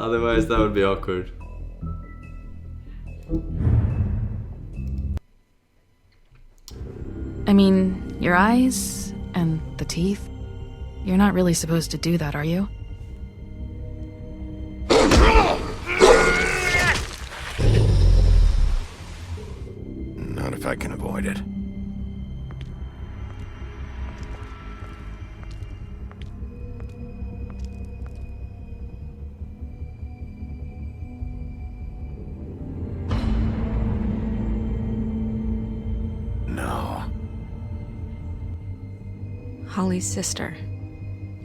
Otherwise, that would be awkward. I mean, your eyes and the teeth. You're not really supposed to do that, are you? Not if I can avoid it. No. Holly's sister,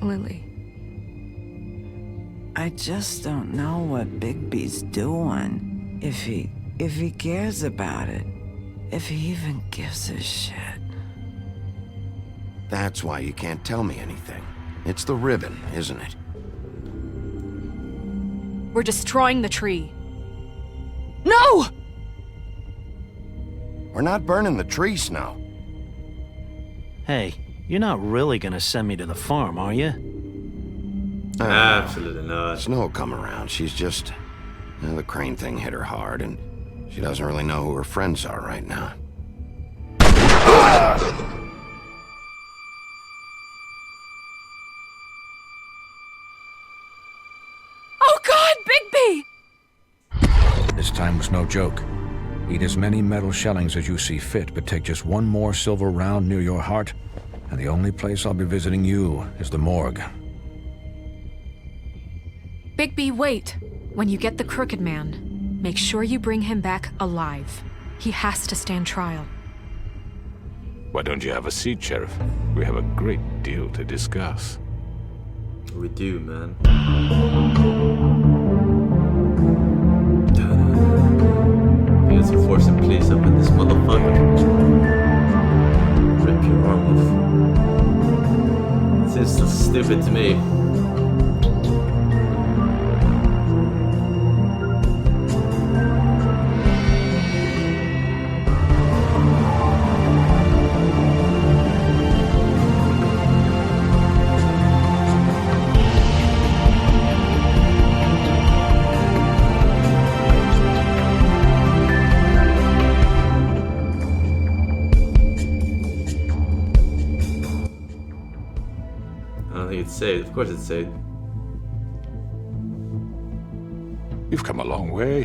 Lily. I just don't know what Bigby's doing. If he cares about it. If he even gives a shit. That's why you can't tell me anything. It's the ribbon, isn't it? We're destroying the tree. No! We're not burning the tree, Snow. Hey, you're not really gonna send me to the farm, are you? Absolutely not. Snow will come around. She's just... the crane thing hit her hard, and she doesn't really know who her friends are right now. Oh God, Bigby! This time was no joke. Eat as many metal shellings as you see fit, but take just one more silver round near your heart, and the only place I'll be visiting you is the morgue. Bigby, wait. When you get the Crooked Man, make sure you bring him back alive. He has to stand trial. Why don't you have a seat, Sheriff? We have a great deal to discuss. We do, man. We got some Forsen police up in this motherfucker. Rip your arm off. It seems so stupid to me. I don't think it's saved. Of course it's saved. You've come a long way.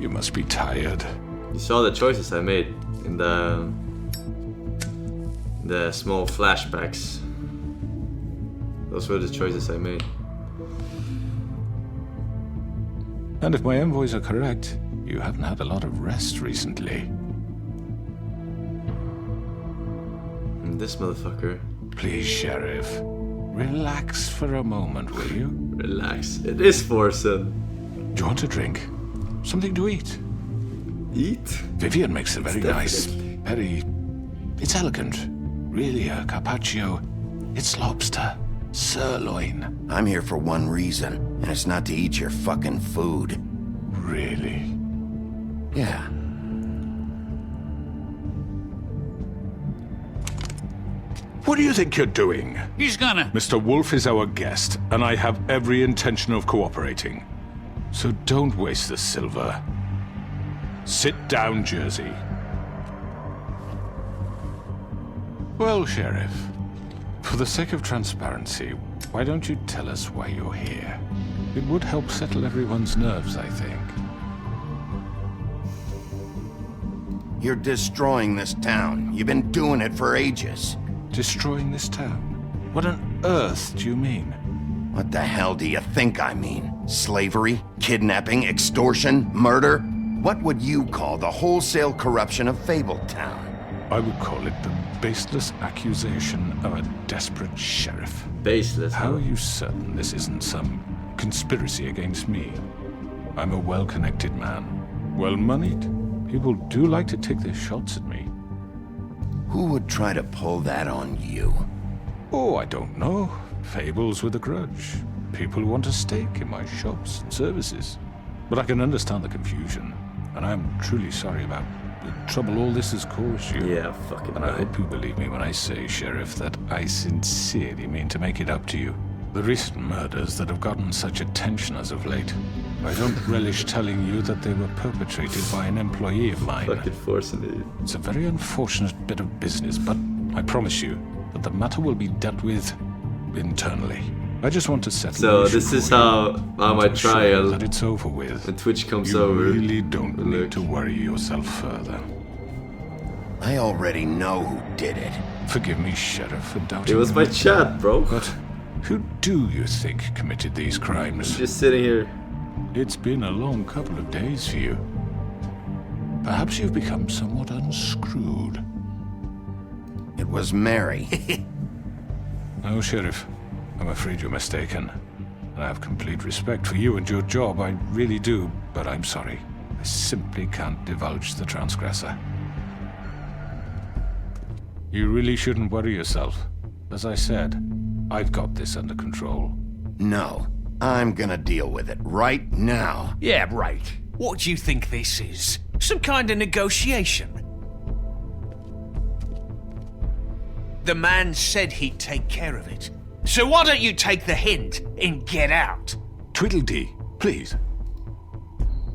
You must be tired. You saw the choices I made in the small flashbacks. Those were the choices I made. And if my envoys are correct, you haven't had a lot of rest recently. And this motherfucker. Please, Sheriff, relax for a moment, will you? Relax. It is Forsen. Do you want a drink? Something to eat? Eat? Vivian makes a very nice, definitely- it's elegant. Really a carpaccio. It's lobster, sirloin. I'm here for one reason, and it's not to eat your fucking food. Really? Yeah. What do you think you're doing? He's gonna... Mr. Wolf is our guest, and I have every intention of cooperating. So don't waste the silver. Sit down, Jersey. Well, Sheriff, for the sake of transparency, why don't you tell us why you're here? It would help settle everyone's nerves, I think. You're destroying this town. You've been doing it for ages. Destroying this town? What on earth do you mean? What the hell do you think I mean? Slavery? Kidnapping? Extortion? Murder? What would you call the wholesale corruption of Fabletown? I would call it the baseless accusation of a desperate sheriff. Baseless. How are you certain this isn't some conspiracy against me? I'm a well-connected man, well-moneyed. People do like to take their shots at me. Who would try to pull that on you? Oh, I don't know. Fables with a grudge. People who want a stake in my shops and services. But I can understand the confusion, and I'm truly sorry about the trouble all this has caused you. Yeah, fucking And I right. hope you believe me when I say, Sheriff, that I sincerely mean to make it up to you. The recent murders that have gotten such attention as of late. I don't relish telling you that they were perpetrated by an employee of mine. Fucking Forsen, dude. It's a very unfortunate bit of business, but I promise you that the matter will be dealt with internally. I just want to settle So the issue this is for you, how my to assure you trial that it's over with. when Twitch comes You over. really don't will need look. to worry yourself further. I already know who did it. Forgive me, Sheriff, for doubting It was my you. chat, bro. But who do you think committed these crimes? Just sitting here. It's been a long couple of days for you. Perhaps you've become somewhat unscrewed. It was Mary. No, Sheriff. I'm afraid you're mistaken. I have complete respect for you and your job, I really do, but I'm sorry. I simply can't divulge the transgressor. You really shouldn't worry yourself. As I said, I've got this under control. No, I'm gonna deal with it right now. Yeah, right. What do you think this is? Some kind of negotiation? The man said he'd take care of it. So why don't you take the hint and get out? Tweedledee, please.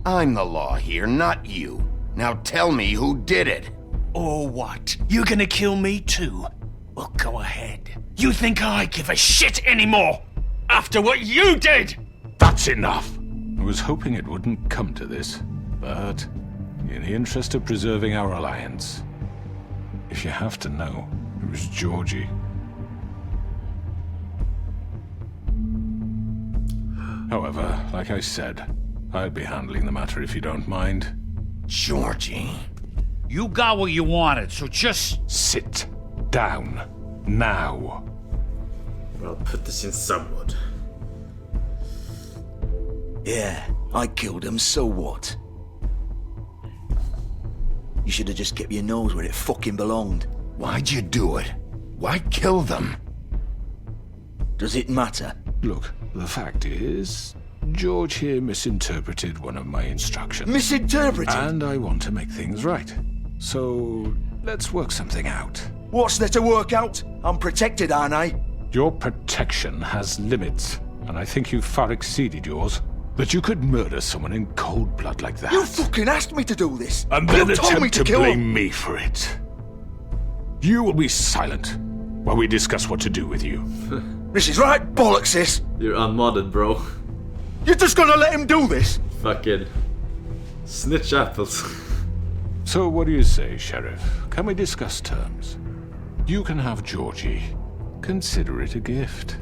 I'm the law here, not you. Now tell me who did it. Or what? You gonna kill me too? Well, go ahead. You think I give a shit anymore? After what you did? That's enough! I was hoping it wouldn't come to this, but in the interest of preserving our alliance, if you have to know, it was Georgie. However, like I said, I'll be handling the matter if you don't mind. Georgie. You got what you wanted, so just... Sit down. Now. I'll put this in someone. Yeah, I killed him, so what? You should have just kept your nose where it fucking belonged. Why'd you do it? Why kill them? Does it matter? Look, the fact is, George here misinterpreted one of my instructions. Misinterpreted? And I want to make things right. So, let's work something out. What's there to work out? I'm protected, aren't I? Your protection has limits, and I think you've far exceeded yours. That you could murder someone in cold blood like that. You fucking asked me to do this! And then you told me attempt to to kill blame him. me for it. You will be silent while we discuss what to do with you. This is right bollocks, sis! You're unmodded, bro. You're just gonna let him do this? Fucking snitch apples. So what do you say, Sheriff? Can we discuss terms? You can have Georgie. Consider it a gift,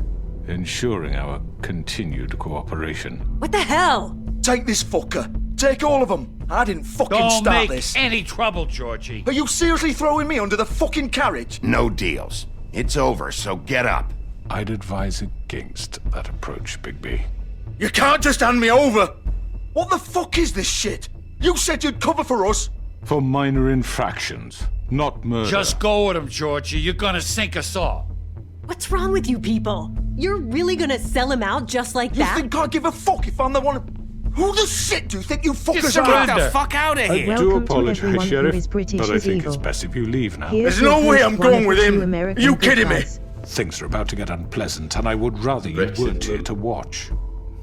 ensuring our continued cooperation. What the hell? Take this fucker. Take all of them. I didn't fucking Don't start make this. any trouble, Georgie. Are you seriously throwing me under the fucking carriage? No deals. It's over, so get up. I'd advise against that approach, Bigby. You can't just hand me over! What the fuck is this shit? You said you'd cover for us! For minor infractions, not murder. Just go with him, Georgie. You're gonna sink us all. What's wrong with you people? You're really gonna sell him out just like You that? think I give a fuck if I'm the one... Who the shit do you think you fuckers are? Get the fuck out of here! I do Welcome to apologize, everyone who Sheriff, is British but I is think evil. it's best if you leave now. Here's There's no your way host, I'm one going of with the him. two American You kidding me? good guys. Things are about to get unpleasant, and I would rather you Brexit, weren't here bro. to watch.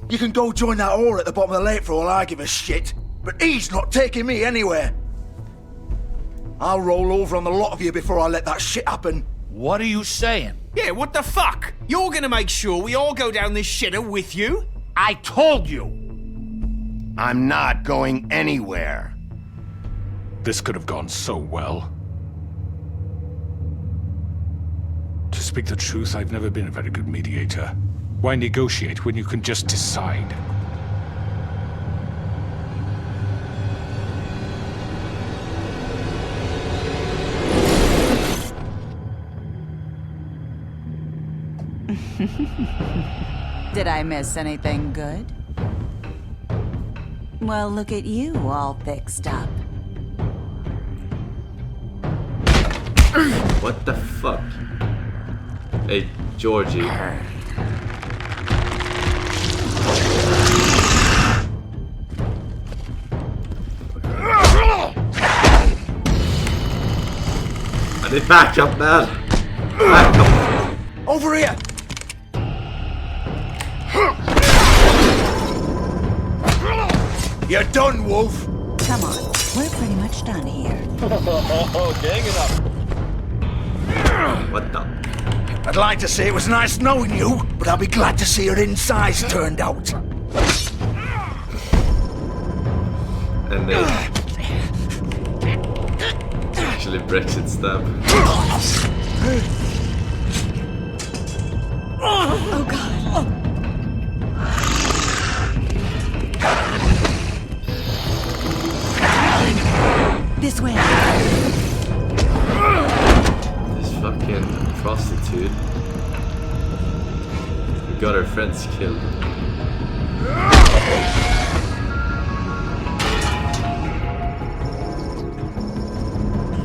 You can go join that whore at the bottom of the lake for all I give a shit. But he's not taking me anywhere. I'll roll over on the lot of you before I let that shit happen. What are you saying? Yeah, what the fuck? You're gonna make sure we all go down this shitter with you? I told you! I'm not going anywhere. This could have gone so well. To speak the truth, I've never been a very good mediator. Why negotiate when you can just decide? Did I miss anything good? Well, look at you, all fixed up. What the fuck? Hey, Georgie. I need backup, man. Backup. Over here! You're done, Wolf. Come on, we're pretty much done here. Gang it up. What the? I'd like to say it was nice knowing you, but I'll be glad to see your insides turned out. And then actually Brexit stab. Oh God. This way. This fucking prostitute. We got our friends killed.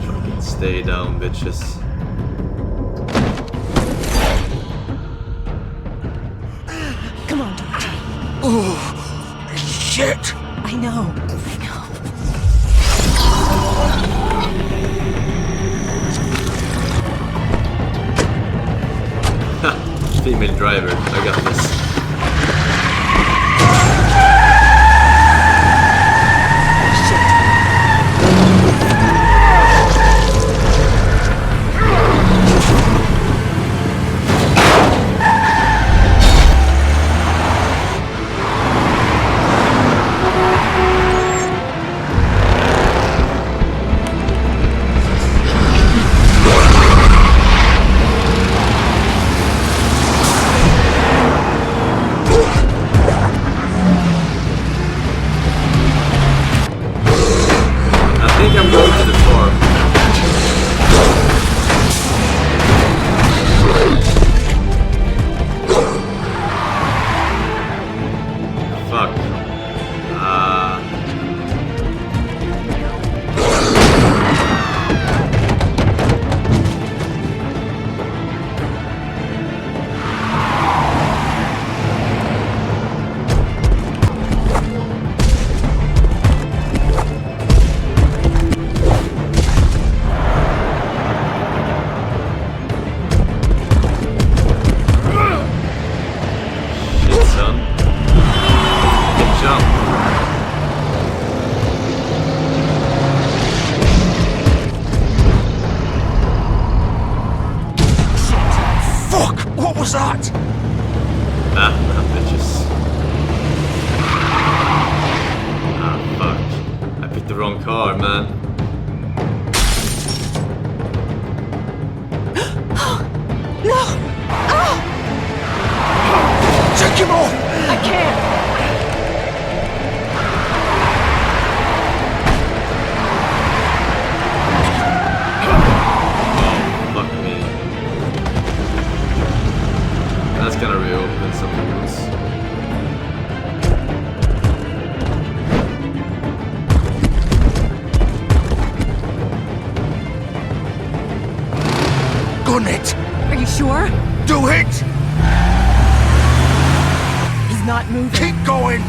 Fucking stay down, bitches. Come on, Doctor. Oh, shit. I know. Female driver, I got this. What was that? Bitches. Fuck. I picked the wrong car, man. No! Oh! Take him off! I can't! Fuck me. That's gonna reopen some wounds. Gun it! Are you sure? Do it! He's not moving. Keep going!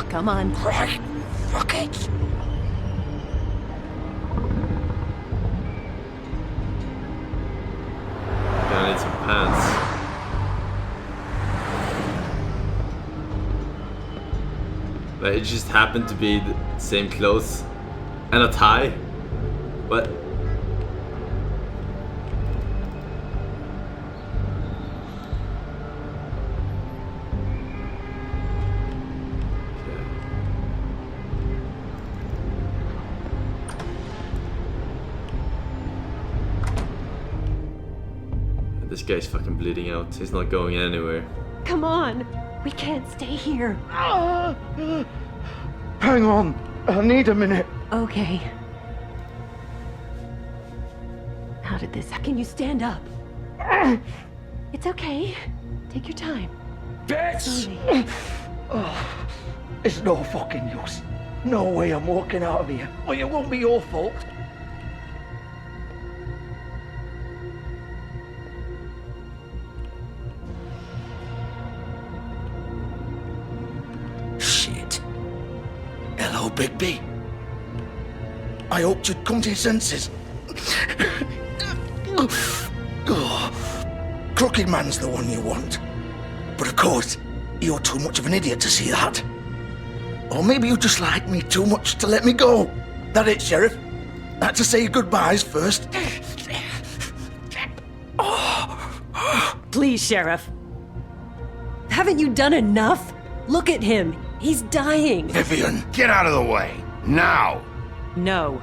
Come on. Right. Fuck it. Gonna need some pants. Like, it just happened to be the same clothes and a tie. What? This guy's fucking bleeding out. He's not going anywhere. Come on. We can't stay here. Hang on. I need a minute. Okay. How did this... Can you stand up? It's okay. Take your time. Bitch! It's no fucking use. No way I'm walking out of here. Well, it won't be your fault. Oh, Bigby. I hoped you'd come to your senses. Crooked Man's the one you want. But of course, you're too much of an idiot to see that. Or maybe you just like me too much to let me go. That it, Sheriff? I had to say goodbyes first. Please, Sheriff. Haven't you done enough? Look at him. He's dying. Vivian, get out of the way. Now. No.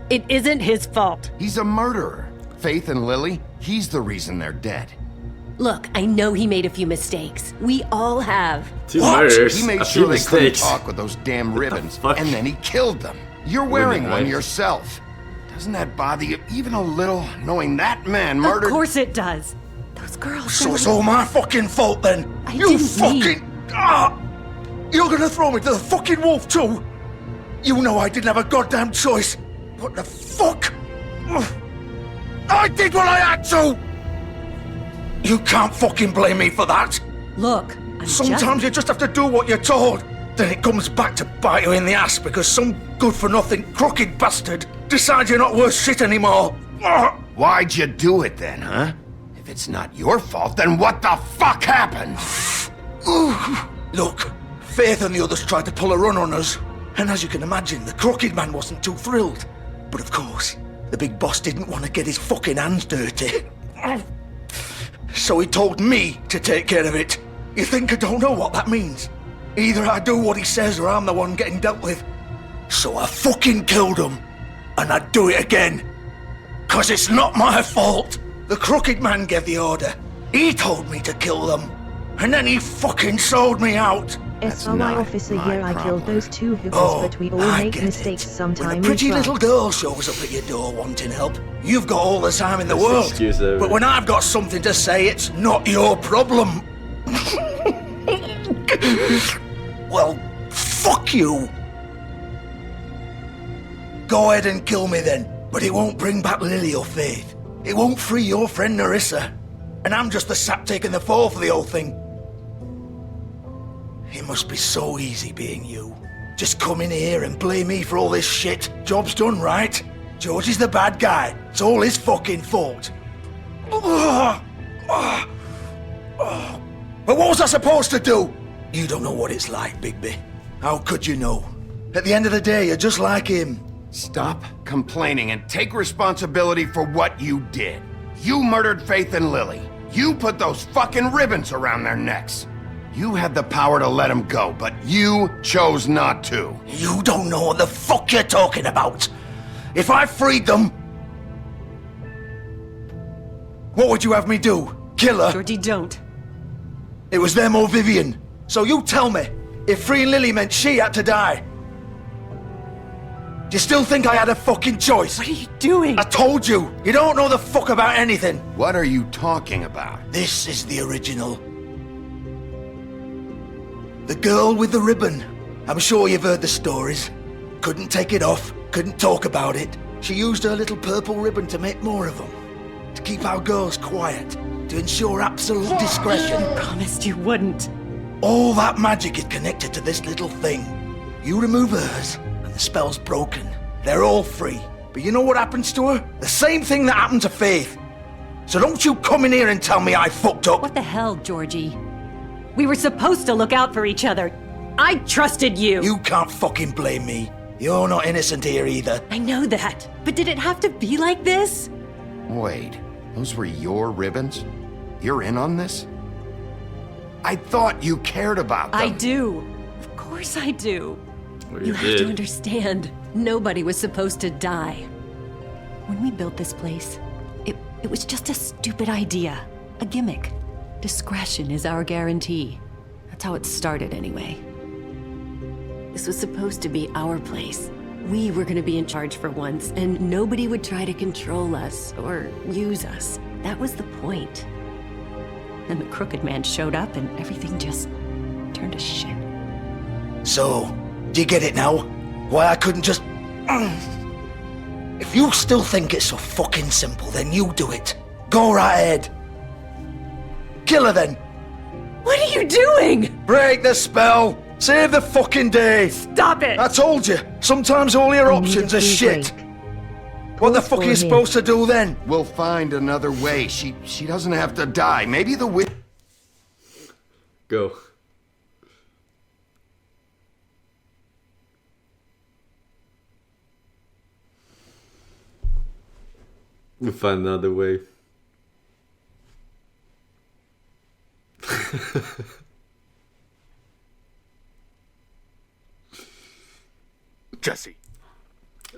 It isn't his fault. He's a murderer. Faith and Lily, he's the reason they're dead. Look, I know he made a few mistakes. We all have. Two murders, He made a few sure they couldn't mistakes. talk with those damn ribbons, fuck? and then he killed them. You're wearing Women, one right? yourself. Doesn't that bother you even a little, knowing that man murdered... Of course it does. Those girls... So it's all my fucking fault then? I You didn't fucking... You're gonna throw me to the fucking wolf too? You know I didn't have a goddamn choice. What the fuck? I did what I had to! You can't fucking blame me for that. Look, Sometimes you just have to do what you're told. Then it comes back to bite you in the ass because some good-for-nothing crooked bastard decides you're not worth shit anymore. Why'd you do it then, huh? If it's not your fault, then what the fuck happened? Look, Faith and the others tried to pull a run on us. And as you can imagine, the Crooked Man wasn't too thrilled. But of course, the big boss didn't want to get his fucking hands dirty. So he told me to take care of it. You think I don't know what that means? Either I do what he says or I'm the one getting dealt with. So I fucking killed him. And I'd do it again. 'Cause it's not my fault. The Crooked Man gave the order. He told me to kill them. And then he fucking sold me out. SRY officer here, I killed those two hookers, but we all make mistakes When sometimes. a pretty right? little girl shows up at your door wanting help, you've got all the time in the That's world. excuse ever. But when I've got something to say, it's not your problem. Well, fuck you. Go ahead and kill me then, but it won't bring back Lily or Faith. It won't free your friend Nerissa. And I'm just the sap taking the fall for the whole thing. It must be so easy being you. Just come in here and blame me for all this shit. Job's done, right? George is the bad guy. It's all his fucking fault. But what was I supposed to do? You don't know what it's like, Bigby. How could you know? At the end of the day, you're just like him. Stop complaining and take responsibility for what you did. You murdered Faith and Lily. You put those fucking ribbons around their necks. You had the power to let them go, but you chose not to. You don't know what the fuck you're talking about. If I freed them... What would you have me do? Kill her? Georgie, don't. It was them or Vivian. So you tell me, if freeing Lily meant she had to die, do you still think I had a fucking choice? What are you doing? I told you, you don't know the fuck about anything. What are you talking about? This is the original. The girl with the ribbon. I'm sure you've heard the stories. Couldn't take it off, couldn't talk about it. She used her little purple ribbon to make more of them. To keep our girls quiet. To ensure absolute discretion. You promised you wouldn't. All that magic is connected to this little thing. You remove hers, and the spell's broken. They're all free. But you know what happens to her? The same thing that happened to Faith. So don't you come in here and tell me I fucked up. What the hell, Georgie? We were supposed to look out for each other. I trusted you. You can't fucking blame me. You're not innocent here either. I know that. But did it have to be like this? Wait, those were your ribbons? You're in on this? I thought you cared about them. I do. Of course I do. Well, You you have did. to understand. Nobody was supposed to die. When we built this place, it was just a stupid idea. A gimmick. Discretion is our guarantee. That's how it started anyway. This was supposed to be our place. We were gonna be in charge for once, and nobody would try to control us or use us. That was the point. Then the Crooked Man showed up and everything just turned to shit. So, do you get it now? Why I couldn't just... If you still think it's so fucking simple, then you do it. Go right ahead. Kill her then. What are you doing? Break the spell. Save the fucking day! Stop it! I told you, sometimes all your options are shit. What the fuck are you supposed to do then? We'll find another way. She doesn't have to die. Maybe the witch... Go. We'll find another way. Jesse.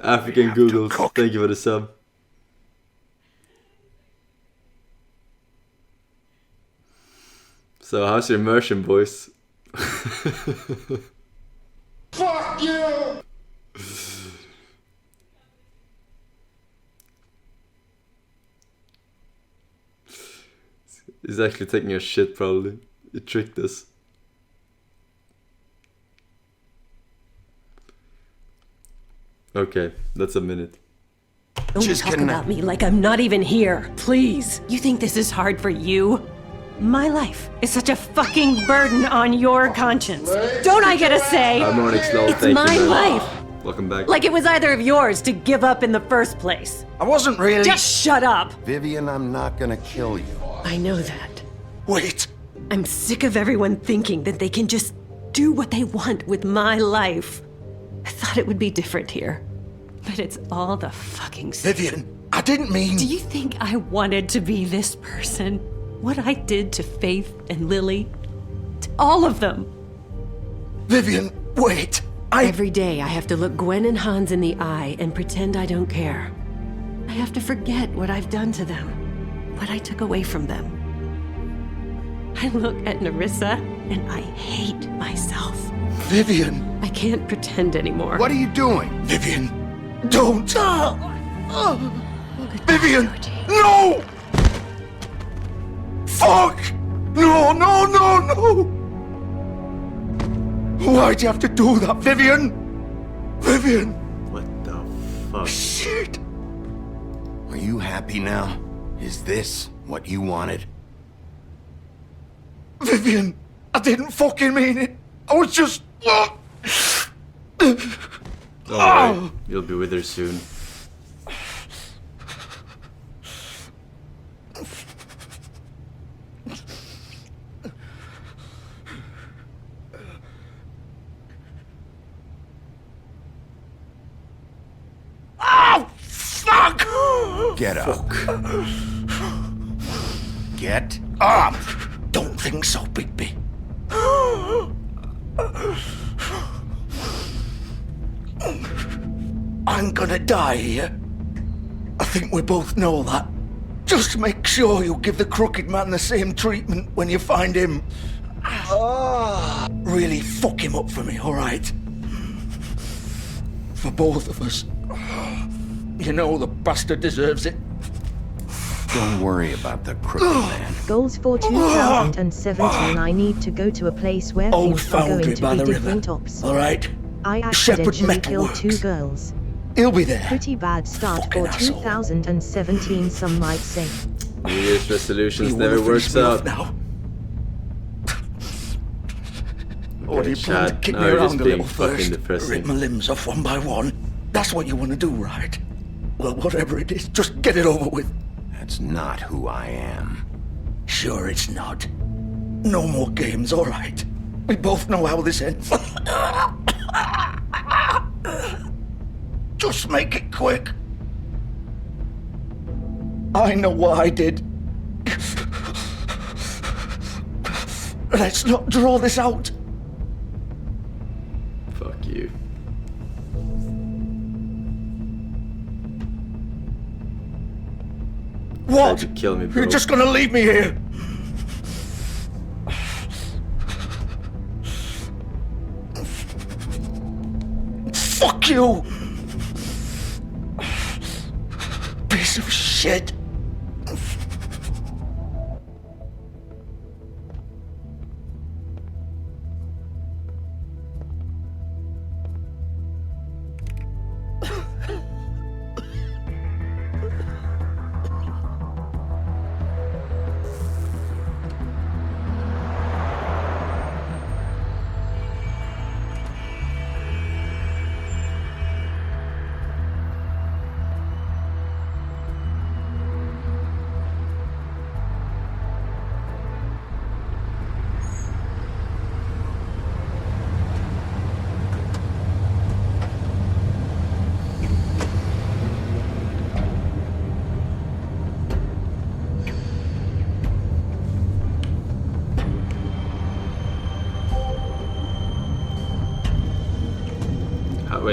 African Googles, thank you for the sub. So how's your immersion, boys? Fuck you! He's actually taking a shit, probably. He tricked us. Okay, that's a minute. Don't talk about me like I'm not even here, please. You think this is hard for you? My life is such a fucking burden on your conscience. Don't I get a say? Harmonic Slow, It's thank my you, man. life. Welcome back. Like it was either of yours to give up in the first place. I wasn't really... Just shut up. Vivian, I'm not gonna kill you. I know that. Wait. I'm sick of everyone thinking that they can just do what they want with my life. I thought it would be different here. But it's all the fucking same. Vivian, I didn't mean... Do you think I wanted to be this person? What I did to Faith and Lily? To all of them? Vivian, wait. Every day I have to look Gwen and Hans in the eye and pretend I don't care. I have to forget what I've done to them. What I took away from them. I look at Nerissa and I hate myself. Vivian. I can't pretend anymore. What are you doing? Vivian, don't. Vivian, no! Fuck! No, no, no, no! Why'd you have to do that, Vivian? Vivian! What the fuck? Shit! Are you happy now? Is this what you wanted? Vivian, I didn't fucking mean it. I was just... Don't worry, you'll be with her soon. Oh, fuck! Get up. Get up! Don't think so, Bigby. I'm gonna die here. I think we both know that. Just make sure you give the crooked man the same treatment when you find him. Really fuck him up for me, alright? For both of us. You know the bastard deserves it. Don't worry about the crooked man. Goals for 2017. I need to go to a place where Old things are going Foundry by to be the different river. ops. Alright? I Shepherd accidentally killed Metalworks. 2 girls. He'll be there. Pretty bad start Fucking for asshole. 2017, some might say. New Year's resolutions You never wanna works finish me off out. now? Or do Okay, you plan to chat. kick Now me you're around just a being little fucking first? depressing. Rip my limbs off one by one? That's what you want to do, right? Well, whatever it is, just get it over with. That's not who I am. Sure it's not. No more games, all right. We both know how this ends. Just make it quick. I know what I did. Let's not draw this out. Fuck you. What? Tried to kill me, bro. You're just gonna leave me here? Fuck you! Piece of shit.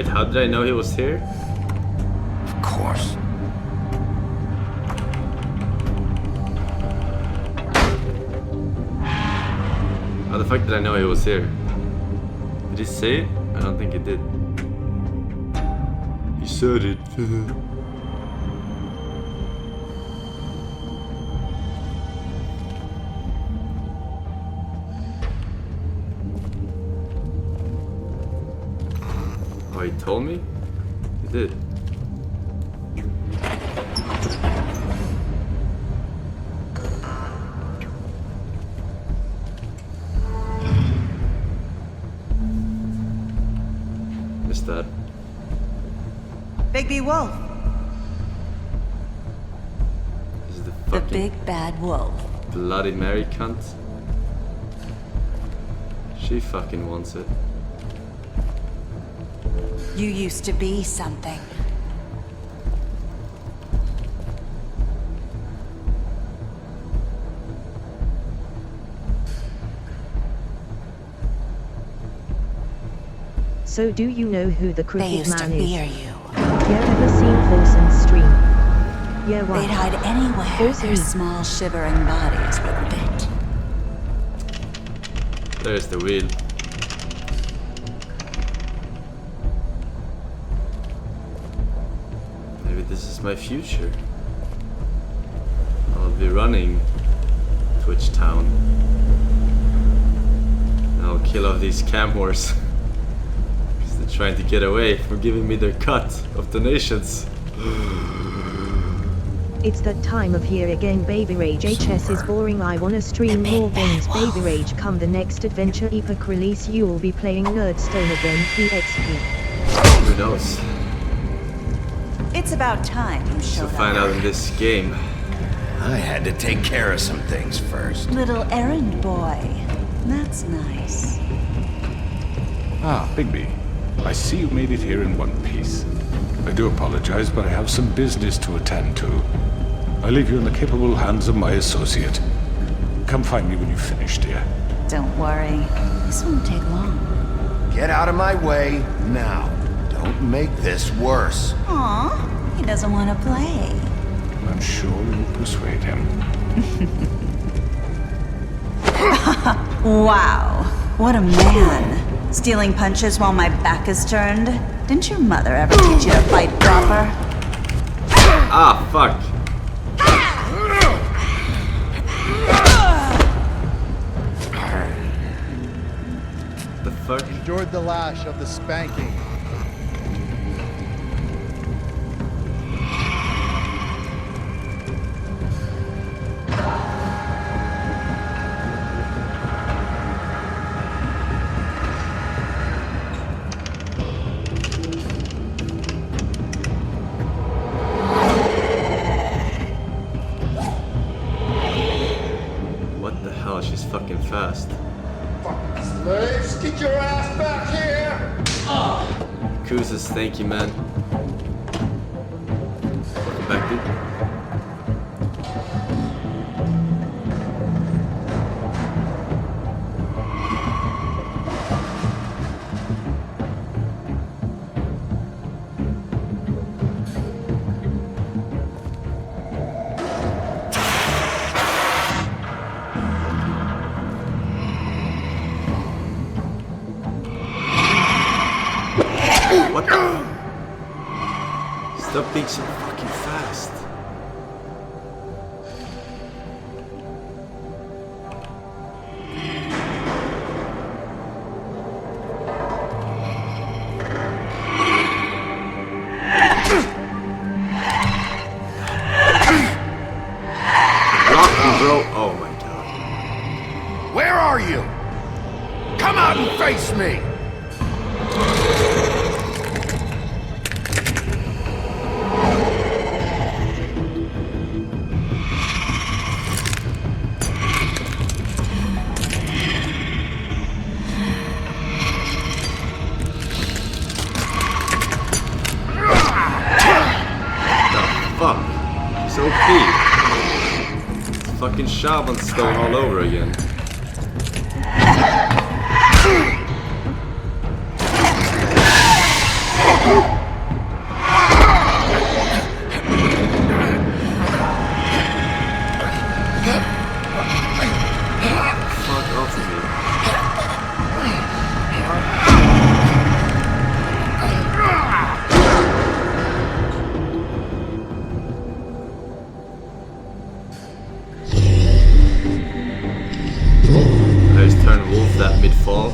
Wait, how did I know he was here? Of course. How the fuck did I know he was here? Did he say it? I don't think he did. He said it. Oh, he told me? He did. Missed that. Bigby Wolf. This is the The fucking big bad wolf. Bloody Mary cunt. She fucking wants it. You used to be something. So do you know who the They Crooked used to Man is? fear you. You ever seen Forsen's stream? Yeah, why? They'd hide anywhere Forsen. their small shivering bodies would fit. There's the wheel. Maybe this is my future. I'll be running Twitch Town. And I'll kill off these cam whores. Because they're trying to get away from giving me their cut of donations. It's that time of year again, Baby Rage. HS is boring, I wanna stream more games. Baby Rage, come the next adventure epic release, you'll be playing Nerdstone again, PXP. Who knows? It's about time you To showed find up. out in this game. I had to take care of some things first. Little errand boy. That's nice. Ah, Bigby. I see you made it here in one piece. I do apologize, but I have some business to attend to. I leave you in the capable hands of my associate. Come find me when you've finished, dear. Don't worry. This won't take long. Get out of my way now. Don't make this worse. Aw, he doesn't want to play. I'm sure you'll persuade him. Wow, what a man. Stealing punches while my back is turned? Didn't your mother ever teach you to fight proper? Ah, fuck. The fuck? Endured the lash of the spanking. What the hell? She's fucking fast. Slaves, get your ass back here! Kuzas, thank you, man. Welcome back, dude. What the? Stop being so fucking fast. Rock me, bro. Oh my god. Where are you? Come out and face me! Fuck. He's OP. It's fucking Shaban stone all over again. fall.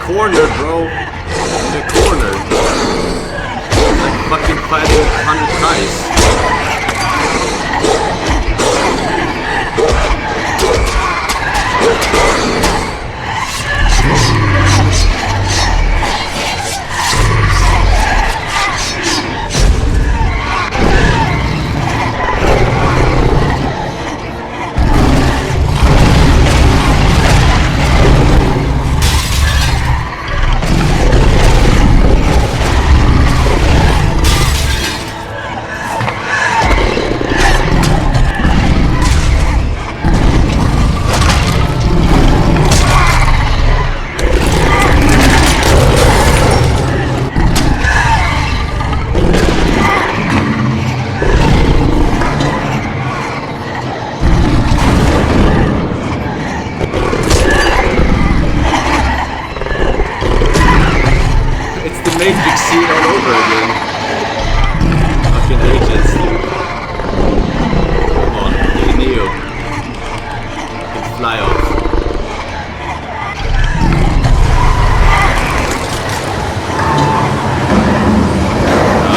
Corner, bro. In the corner. Like fucking fighting 100 times. Matrix scene all over again. Fucking agents, dude. Come on, get Neo. Fucking fly off.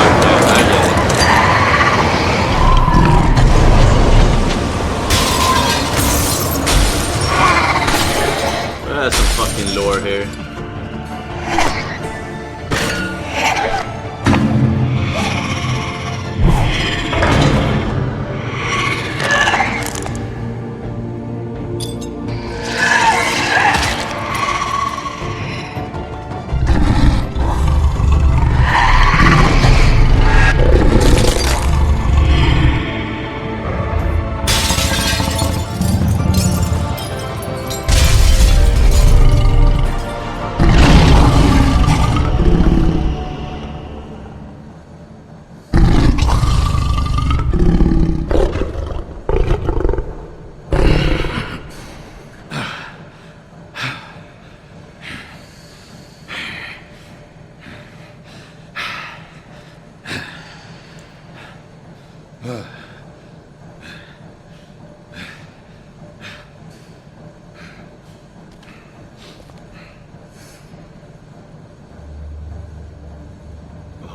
Okay, I get it. There's some fucking lore here.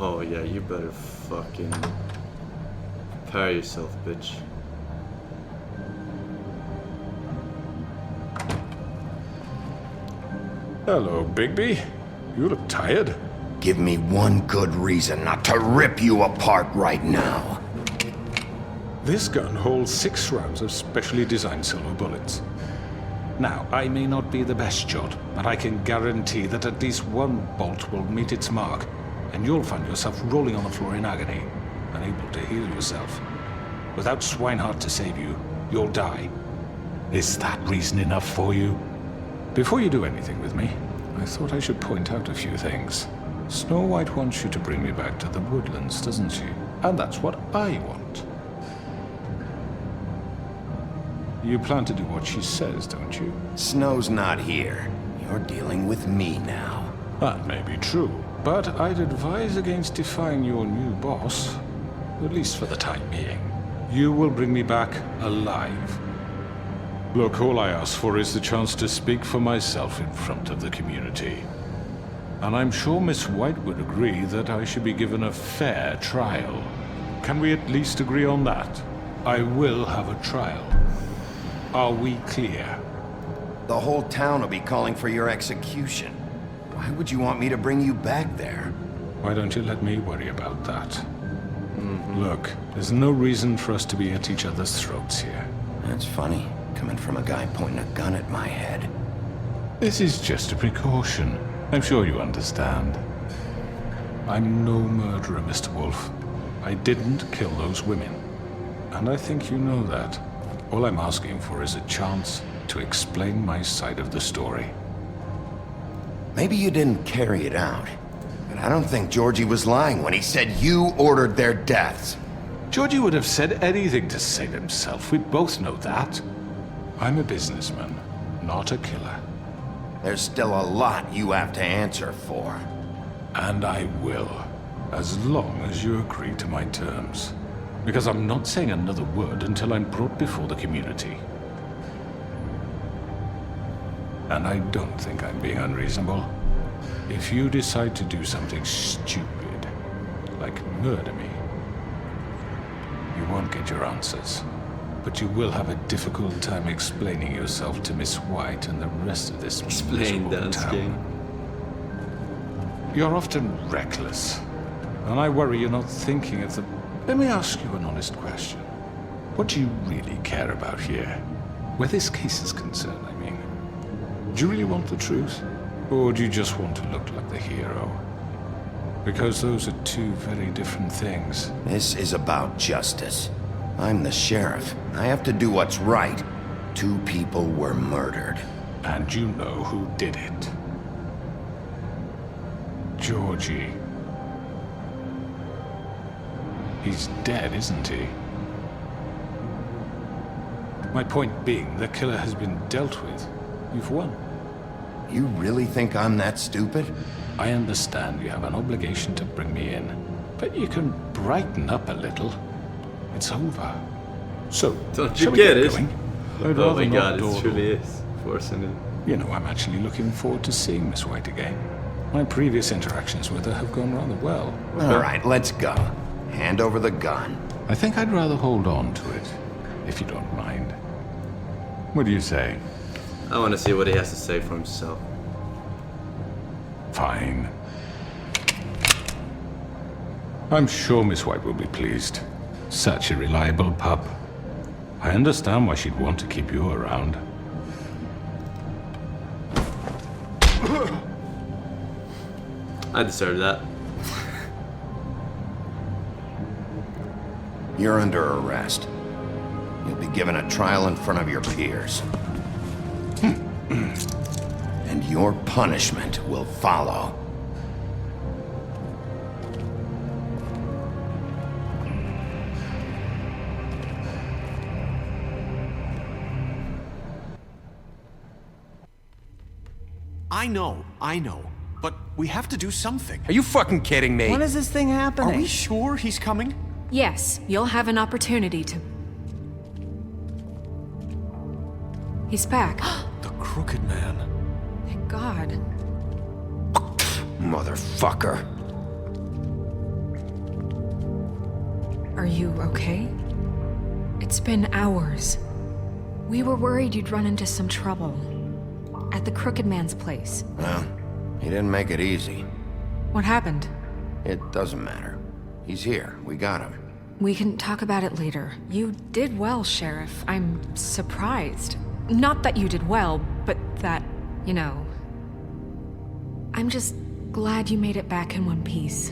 Oh yeah, you better fucking prepare yourself, bitch. Hello, Bigby. You look tired. Give me one good reason not to rip you apart right now. This gun holds 6 rounds of specially designed silver bullets. Now, I may not be the best shot, but I can guarantee that at least one bolt will meet its mark, and you'll find yourself rolling on the floor in agony, unable to heal yourself. Without Swinehart to save you, you'll die. Is that reason enough for you? Before you do anything with me, I thought I should point out a few things. Snow White wants you to bring me back to the Woodlands, doesn't she? And that's what I want. You plan to do what she says, don't you? Snow's not here. You're dealing with me now. That may be true, but I'd advise against defying your new boss, at least for the time being. You will bring me back alive. Look, all I ask for is the chance to speak for myself in front of the community. And I'm sure Miss White would agree that I should be given a fair trial. Can we at least agree on that? I will have a trial. Are we clear? The whole town will be calling for your execution. Why would you want me to bring you back there? Why don't you let me worry about that? Look, there's no reason for us to be at each other's throats here. That's funny, coming from a guy pointing a gun at my head. This is just a precaution. I'm sure you understand. I'm no murderer, Mr. Wolf. I didn't kill those women. And I think you know that. All I'm asking for is a chance to explain my side of the story. Maybe you didn't carry it out, but I don't think Georgie was lying when he said you ordered their deaths. Georgie would have said anything to save himself. We both know that. I'm a businessman, not a killer. There's still a lot you have to answer for. And I will, as long as you agree to my terms. Because I'm not saying another word until I'm brought before the community. And I don't think I'm being unreasonable. If you decide to do something stupid, like murder me, you won't get your answers. But you will have a difficult time explaining yourself to Miss White and the rest of this miserable town. You're often reckless, and I worry you're not thinking of the... Let me ask you an honest question. What do you really care about here? Where this case is concerned, I mean. Do you really want the truth? Or do you just want to look like the hero? Because those are two very different things. This is about justice. I'm the sheriff. I have to do what's right. 2 people were murdered. And you know who did it. Georgie. He's dead, isn't he? My point being, the killer has been dealt with. You've won. You really think I'm that stupid? I understand you have an obligation to bring me in, but you can brighten up a little. It's over. So, don't you get it? Oh my god, it truly is. Forsen it. You know, I'm actually looking forward to seeing Miss White again. My previous interactions with her have gone rather well. All right, let's go. Hand over the gun. I think I'd rather hold on to it, if you don't mind. What do you say? I want to see what he has to say for himself. Fine. I'm sure Miss White will be pleased. Such a reliable pup. I understand why she'd want to keep you around. I deserve that. You're under arrest. You'll be given a trial in front of your peers. And your punishment will follow. I know. But we have to do something. Are you fucking kidding me? When is this thing happening? Are we sure he's coming? Yes, you'll have an opportunity to... He's back. The Crooked Man. Thank God. Motherfucker. Are you okay? It's been hours. We were worried you'd run into some trouble. At the Crooked Man's place. Well, he didn't make it easy. What happened? It doesn't matter. He's here. We got him. We can talk about it later. You did well, Sheriff. I'm surprised. Not that you did well, but that, you know... I'm just glad you made it back in one piece.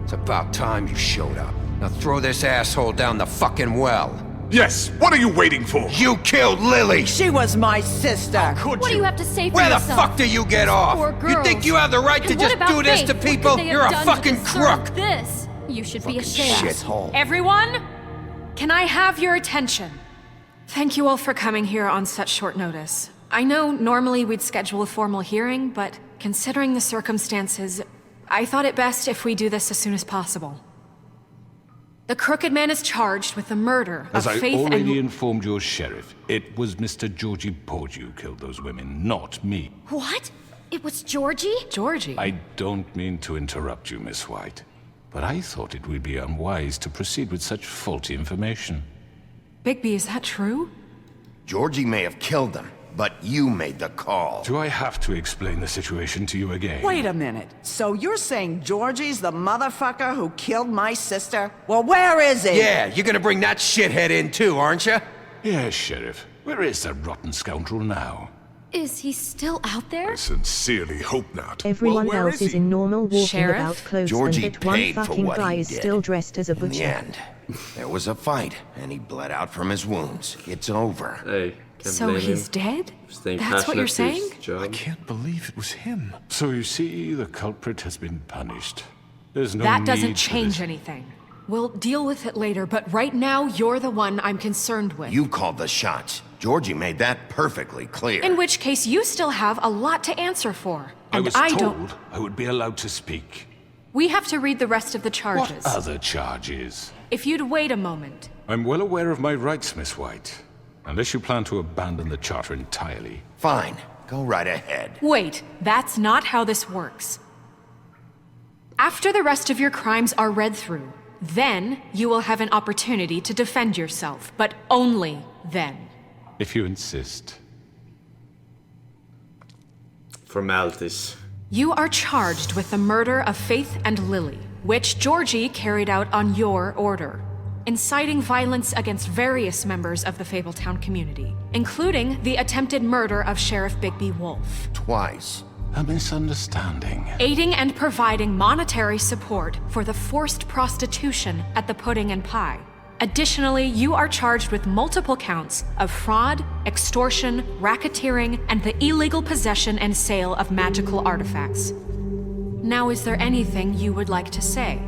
It's about time you showed up. Now throw this asshole down the fucking well. Yes, what are you waiting for? You killed Lily! She was my sister! What do you have to say for Where yourself? the fuck do you get off? Poor You girls. think you have the right to And what just about do this Faith? to What people? could they You're have a done to fucking deserve crook! This? You should be Fucking ashamed. shithole. Everyone, can I have your attention? Thank you all for coming here on such short notice. I know normally we'd schedule a formal hearing, but considering the circumstances, I thought it best if we do this as soon as possible. The Crooked Man is charged with the murder As of I Faith already and... informed your sheriff, it was Mr. Georgie Porgy who killed those women, not me. What? It was Georgie? Georgie? I don't mean to interrupt you, Miss White, but I thought it would be unwise to proceed with such faulty information. Bigby, is that true? Georgie may have killed them, but you made the call. Do I have to explain the situation to you again? Wait a minute. So you're saying Georgie's the motherfucker who killed my sister? Well, where is he? Yeah, you're gonna bring that shithead in too, aren't you? Yes, Sheriff. Where is that rotten scoundrel now? Is he still out there? I sincerely hope not. Everyone else is in normal walking Sheriff? about clothes, Georgie and that one paid for fucking what guy he is did. still dressed as a In the butcher. end, there was a fight, and he bled out from his wounds. It's over. Hey, can't So blame he's him. dead? Staying That's what you're passionate to his saying? job. I can't believe it was him. So you see, the culprit has been punished. There's no That need doesn't for change this. anything. We'll deal with it later, but right now, you're the one I'm concerned with. You called the shots. Georgie made that perfectly clear. In which case, you still have a lot to answer for. I And was I told don't. I would be allowed to speak. We have to read the rest of the charges. What other charges? If you'd wait a moment. I'm well aware of my rights, Miss White. Unless you plan to abandon the charter entirely. Fine. Go right ahead. Wait, that's not how this works. After the rest of your crimes are read through, then you will have an opportunity to defend yourself, but only then. If you insist. Formalities. You are charged with the murder of Faith and Lily, which Georgie carried out on your order, inciting violence against various members of the Fabletown community, including the attempted murder of Sheriff Bigby Wolf. Twice. A misunderstanding. Aiding and providing monetary support for the forced prostitution at the Pudding and Pie. Additionally, you are charged with multiple counts of fraud, extortion, racketeering, and the illegal possession and sale of magical artifacts. Now, is there anything you would like to say?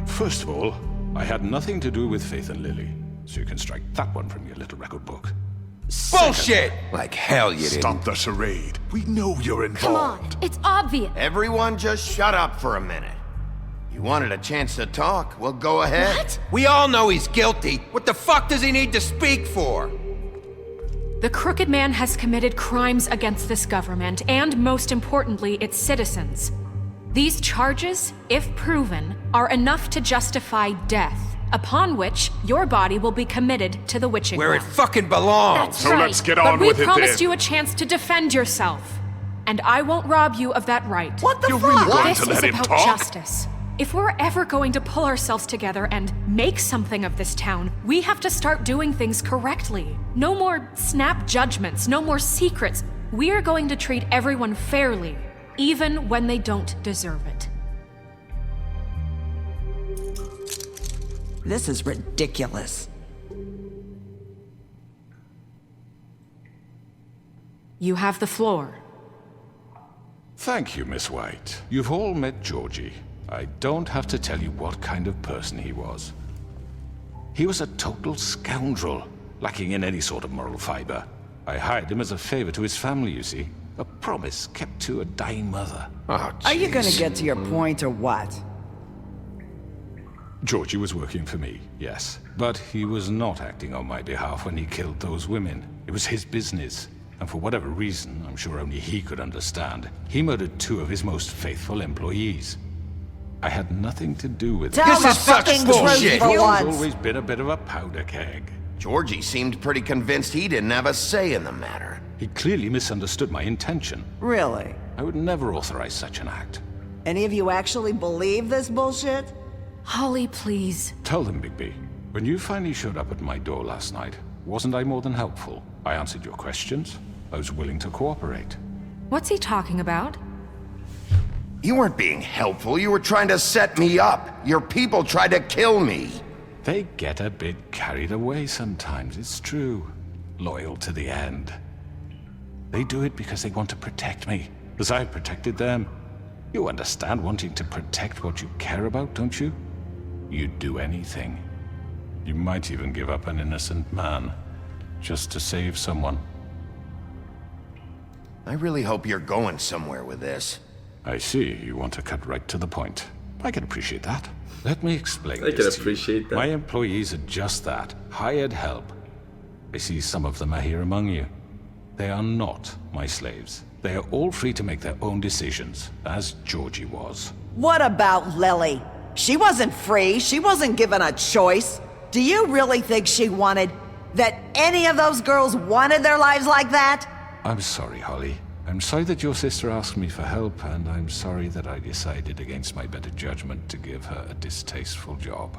First of all, I had nothing to do with Faith and Lily, so you can strike that one from your little record book. Bullshit! Like hell you didn't. Stop the charade. We know you're Come on, involved. it's obvious. Everyone just shut up for a minute. You wanted a chance to talk? Well, go ahead. What? We all know he's guilty. What the fuck does he need to speak for? The Crooked Man has committed crimes against this government and, most importantly, its citizens. These charges, if proven, are enough to justify death, upon which your body will be committed to the witching Where it well. fucking belongs. That's So right. let's get on but with we it promised then. you a chance to defend yourself, and I won't rob you of that right. What the You're fuck? really going This to is let him about talk? justice. If we're ever going to pull ourselves together and make something of this town, we have to start doing things correctly. No more snap judgments, no more secrets. We are going to treat everyone fairly, even when they don't deserve it. This is ridiculous. You have the floor. Thank you, Miss White. You've all met Georgie. I don't have to tell you what kind of person he was. He was a total scoundrel, lacking in any sort of moral fiber. I hired him as a favor to his family, you see. A promise kept to a dying mother. Oh, Are you gonna jeez. get to your point or what? Georgie was working for me, yes. But he was not acting on my behalf when he killed those women. It was his business. And for whatever reason, I'm sure only he could understand, he murdered 2 of his most faithful employees. I had nothing to do with it. Tell This the is such fucking bullshit. truth for He's once. always been a bit of a powder keg. Georgie seemed pretty convinced he didn't have a say in the matter. He clearly misunderstood my intention. Really? I would never authorize such an act. Any of you actually believe this bullshit? Holly, please. Tell them, Bigby. When you finally showed up at my door last night, wasn't I more than helpful? I answered your questions. I was willing to cooperate. What's he talking about? You weren't being helpful. You were trying to set me up. Your people tried to kill me. They get a bit carried away sometimes, it's true. Loyal to the end. They do it because they want to protect me, as I've protected them. You understand wanting to protect what you care about, don't you? You'd do anything. You might even give up an innocent man, just to save someone. I really hope you're going somewhere with this. I see, you want to cut right to the point. I can appreciate that. Let me explain I this can to you. appreciate that. My employees are just that, hired help. I see some of them are here among you. They are not my slaves. They are all free to make their own decisions, as Georgie was. What about Lily? She wasn't free. She wasn't given a choice. Do you really think she wanted... That any of those girls wanted their lives like that? I'm sorry, Holly. I'm sorry that your sister asked me for help, and I'm sorry that I decided against my better judgment to give her a distasteful job.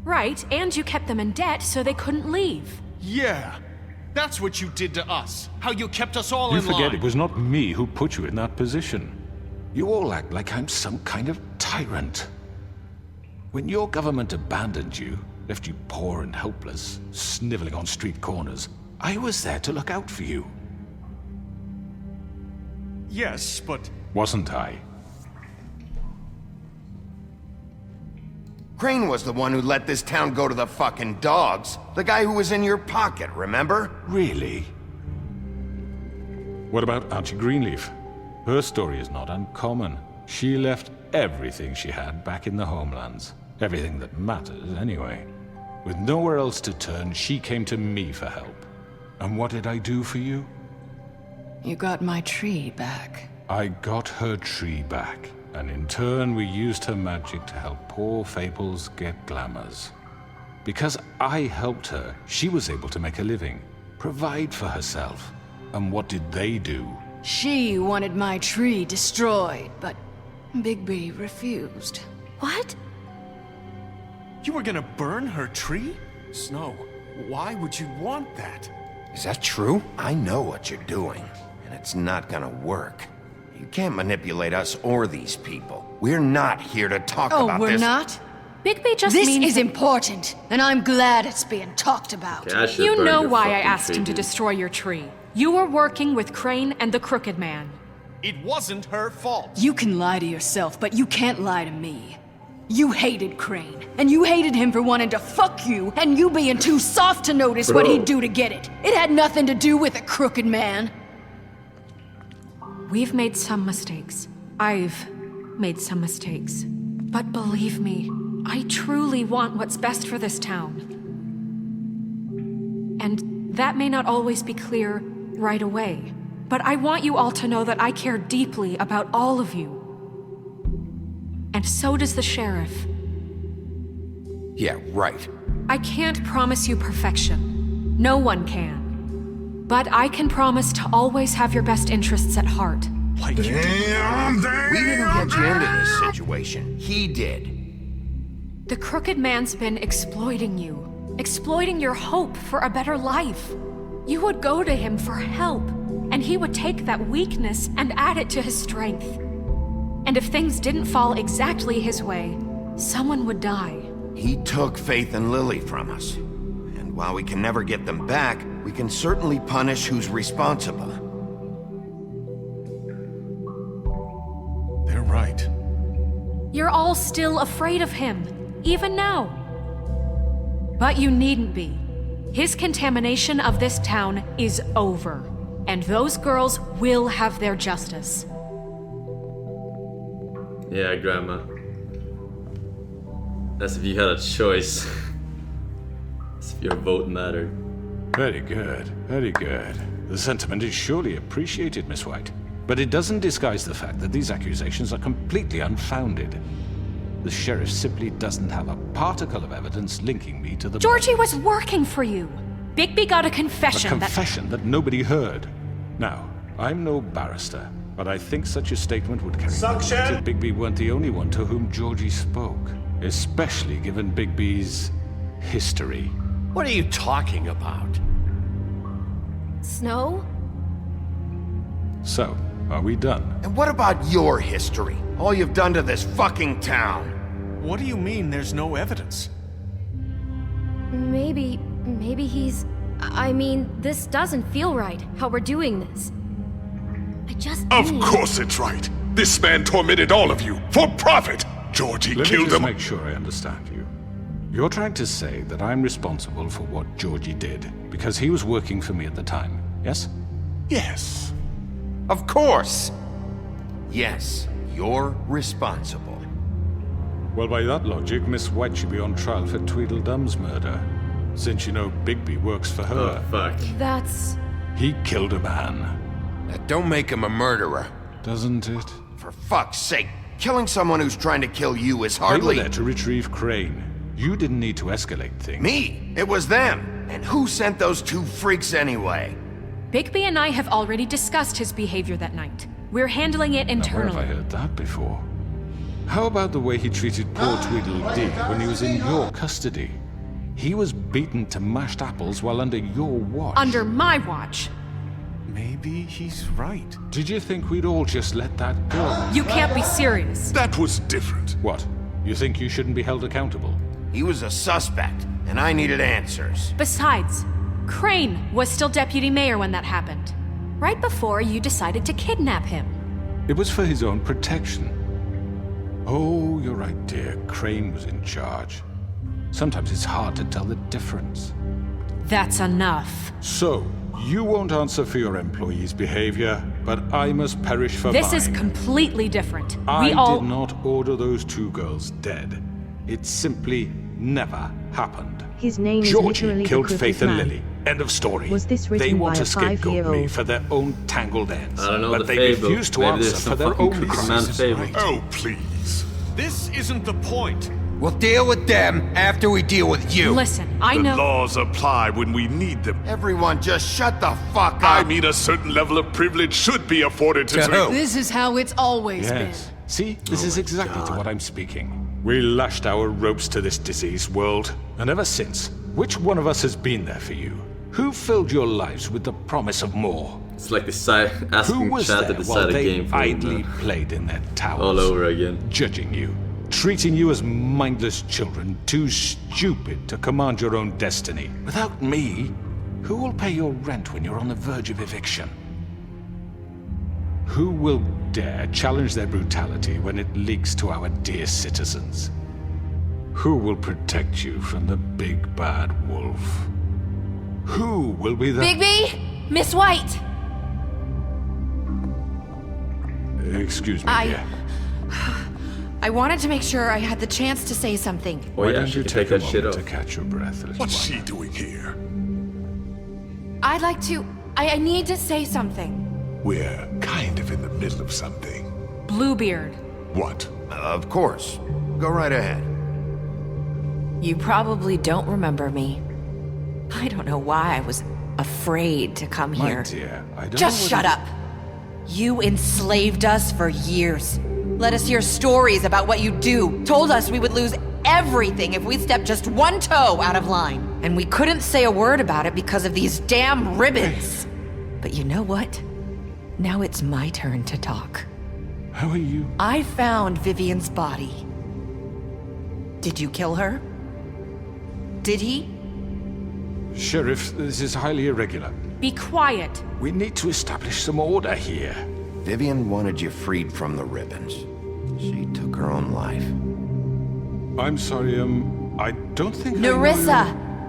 Right, and you kept them in debt so they couldn't leave. Yeah. That's what you did to us. How you kept us all You in line. forget it was not me who put you in that position. You all act like I'm some kind of tyrant. When your government abandoned you, left you poor and helpless, sniveling on street corners, I was there to look out for you. Yes, but... Wasn't I? Crane was the one who let this town go to the fucking dogs. The guy who was in your pocket, remember? Really? What about Auntie Greenleaf? Her story is not uncommon. She left everything she had back in the homelands. Everything that matters, anyway. With nowhere else to turn, she came to me for help. And what did I do for you? You got my tree back. I got her tree back. And in turn, we used her magic to help poor Fables get glamours. Because I helped her, she was able to make a living, provide for herself. And what did they do? She wanted my tree destroyed, but Bigby refused. What? You were gonna burn her tree? Snow, why would you want that? Is that true? I know what you're doing, and it's not gonna work. You can't manipulate us or these people. We're not here to talk about this. Oh, we're not? Bigby just This means... is important, and I'm glad it's being talked about. Yeah, I should've You burned know your why I fucking asked tree, him to dude. destroy your tree. You were working with Crane and the Crooked Man. It wasn't her fault. You can lie to yourself, but you can't lie to me. You hated Crane, and you hated him for wanting to fuck you, and you being too soft to notice what Bro. he'd do to get it. It had nothing to do with a Crooked Man. We've made some mistakes. I've made some mistakes. But believe me, I truly want what's best for this town. And that may not always be clear right away. But I want you all to know that I care deeply about all of you. And so does the sheriff. Yeah, right. I can't promise you perfection. No one can. But I can promise to always have your best interests at heart. We didn't get you into this situation. He did. The Crooked Man's been exploiting you. Exploiting your hope for a better life. You would go to him for help, and he would take that weakness and add it to his strength. And if things didn't fall exactly his way, someone would die. He took Faith and Lily from us. And while we can never get them back, we can certainly punish who's responsible. They're right. You're all still afraid of him, even now. But you needn't be. His contamination of this town is over, and those girls will have their justice. Yeah, Grandma. As if you had a choice. As if your vote mattered. Very good, very good. The sentiment is surely appreciated, Miss White. But it doesn't disguise the fact that these accusations are completely unfounded. The sheriff simply doesn't have a particle of evidence linking me to the... Georgie was working for you. Bigby got a confession A confession that nobody heard. Now, I'm no barrister, but I think such a statement would carry Suction! that Bigby weren't the only one to whom Georgie spoke. Especially given Bigby's history. What are you talking about? Snow? So, are we done? And what about your history? All you've done to this fucking town? What do you mean there's no evidence? Maybe he's... I mean, this doesn't feel right, how we're doing this. I just Of need... course it's right. This man tormented all of you for profit. Georgie Let me killed just them. make sure I understand you. You're trying to say that I'm responsible for what Georgie did because he was working for me at the time, yes? Yes. Of course. Yes, you're responsible. Well, by that logic, Miss White should be on trial for Tweedledum's murder. Since you know Bigby works for her. Oh, fuck. That's... He killed a man. That don't make him a murderer. Doesn't it? For fuck's sake, killing someone who's trying to kill you is They were hardly... there to retrieve Crane. You didn't need to escalate things. Me? It was them. And who sent those two freaks anyway? Bigby and I have already discussed his behavior that night. We're handling it Now, where internally. have I heard that before? How about the way he treated poor Tweedledee when he was in your custody? He was beaten to mashed apples while under your watch. Under my watch. Maybe he's right. Did you think we'd all just let that go? You can't be serious. That was different. What? You think you shouldn't be held accountable? He was a suspect, and I needed answers. Besides, Crane was still deputy mayor when that happened. Right before you decided to kidnap him. It was for his own protection. Oh, you're right, dear. Crane was in charge. Sometimes it's hard to tell the difference. That's enough. So, you won't answer for your employees' behavior, but I must perish for This mine. is completely different. I We all... did not order those two girls dead. It simply never happened. His name is Georgie literally the killed Crooked Faith and Man. Lily. End of story. Was this They written want by to a scapegoat me 5-year-old? for their own tangled ends. I don't know but the they fable. refuse to Maybe answer there's for some their fucking own Crooked Man crimes. fable. Oh, please. This isn't the point. We'll deal with them after we deal with you. Listen, I The know... laws apply when we need them. Everyone just shut the fuck up. I mean, a certain level of privilege should be afforded to... This is how it's always Yes. See, this Oh is exactly to what I'm speaking. We lashed our ropes to this diseased world, and ever since, which one of us has been there for you? Who filled your lives with the promise of more? It's like Who asking was Chad to there while decide a they game for him, idly man. played in their towers? All over again. Judging you, treating you as mindless children, too stupid to command your own destiny. Without me, who will pay your rent when you're on the verge of eviction? Who will dare challenge their brutality when it leaks to our dear citizens? Who will protect you from the big bad wolf? Who will be the... Bigby! Miss White! Excuse me, dear. I wanted to make sure I had the chance to say something. Oh Why yeah, don't she you can take take a that shit moment off. to catch your breath, little What's one? she doing here? I'd like to... I need to say something. We're kind of in the middle of something. Bluebeard. What? Of course. Go right ahead. You probably don't remember me. I don't know why I was afraid to come My here. dear, I don't Just know shut whether- up. You enslaved us for years. Let us hear stories about what you do. Told us we would lose everything if we stepped just one toe out of line. And we couldn't say a word about it because of these damn ribbons. But you know what? Now it's my turn to talk. How are you? I found Vivian's body. Did you kill her? Did he? Sheriff, this is highly irregular. Be quiet. We need to establish some order here. Vivian wanted you freed from the ribbons. She took her own life. I'm sorry, I don't think I know Nerissa!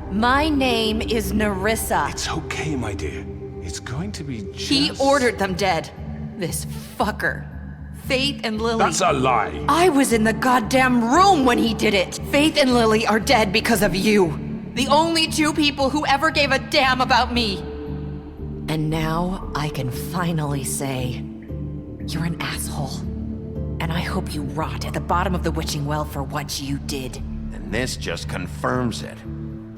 you- My name is Nerissa. It's okay, my dear. It's going to be just... He ordered them dead. This fucker. Faith and Lily. That's a lie. I was in the goddamn room when he did it. Faith and Lily are dead because of you. The only two people who ever gave a damn about me. And now I can finally say, you're an asshole. And I hope you rot at the bottom of the witching well for what you did. And this just confirms it.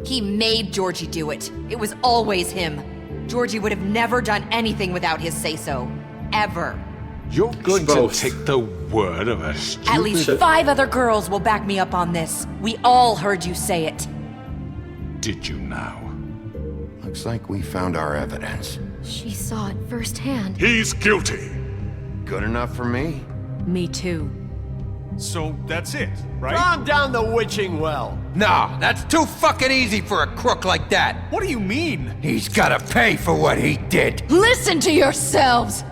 He made Georgie do it. It was always him. Georgie would have never done anything without his say-so. Ever. You're going Exposed. to take the word of a stupid... At least 5 other girls will back me up on this. We all heard you say it. Did you now? Looks like we found our evidence. She saw it firsthand. He's guilty. Good enough for me. Me too. So that's it, right? Calm down the witching well. No, that's too fucking easy for a crook like that. What do you mean? He's gotta pay for what he did. Listen to yourselves!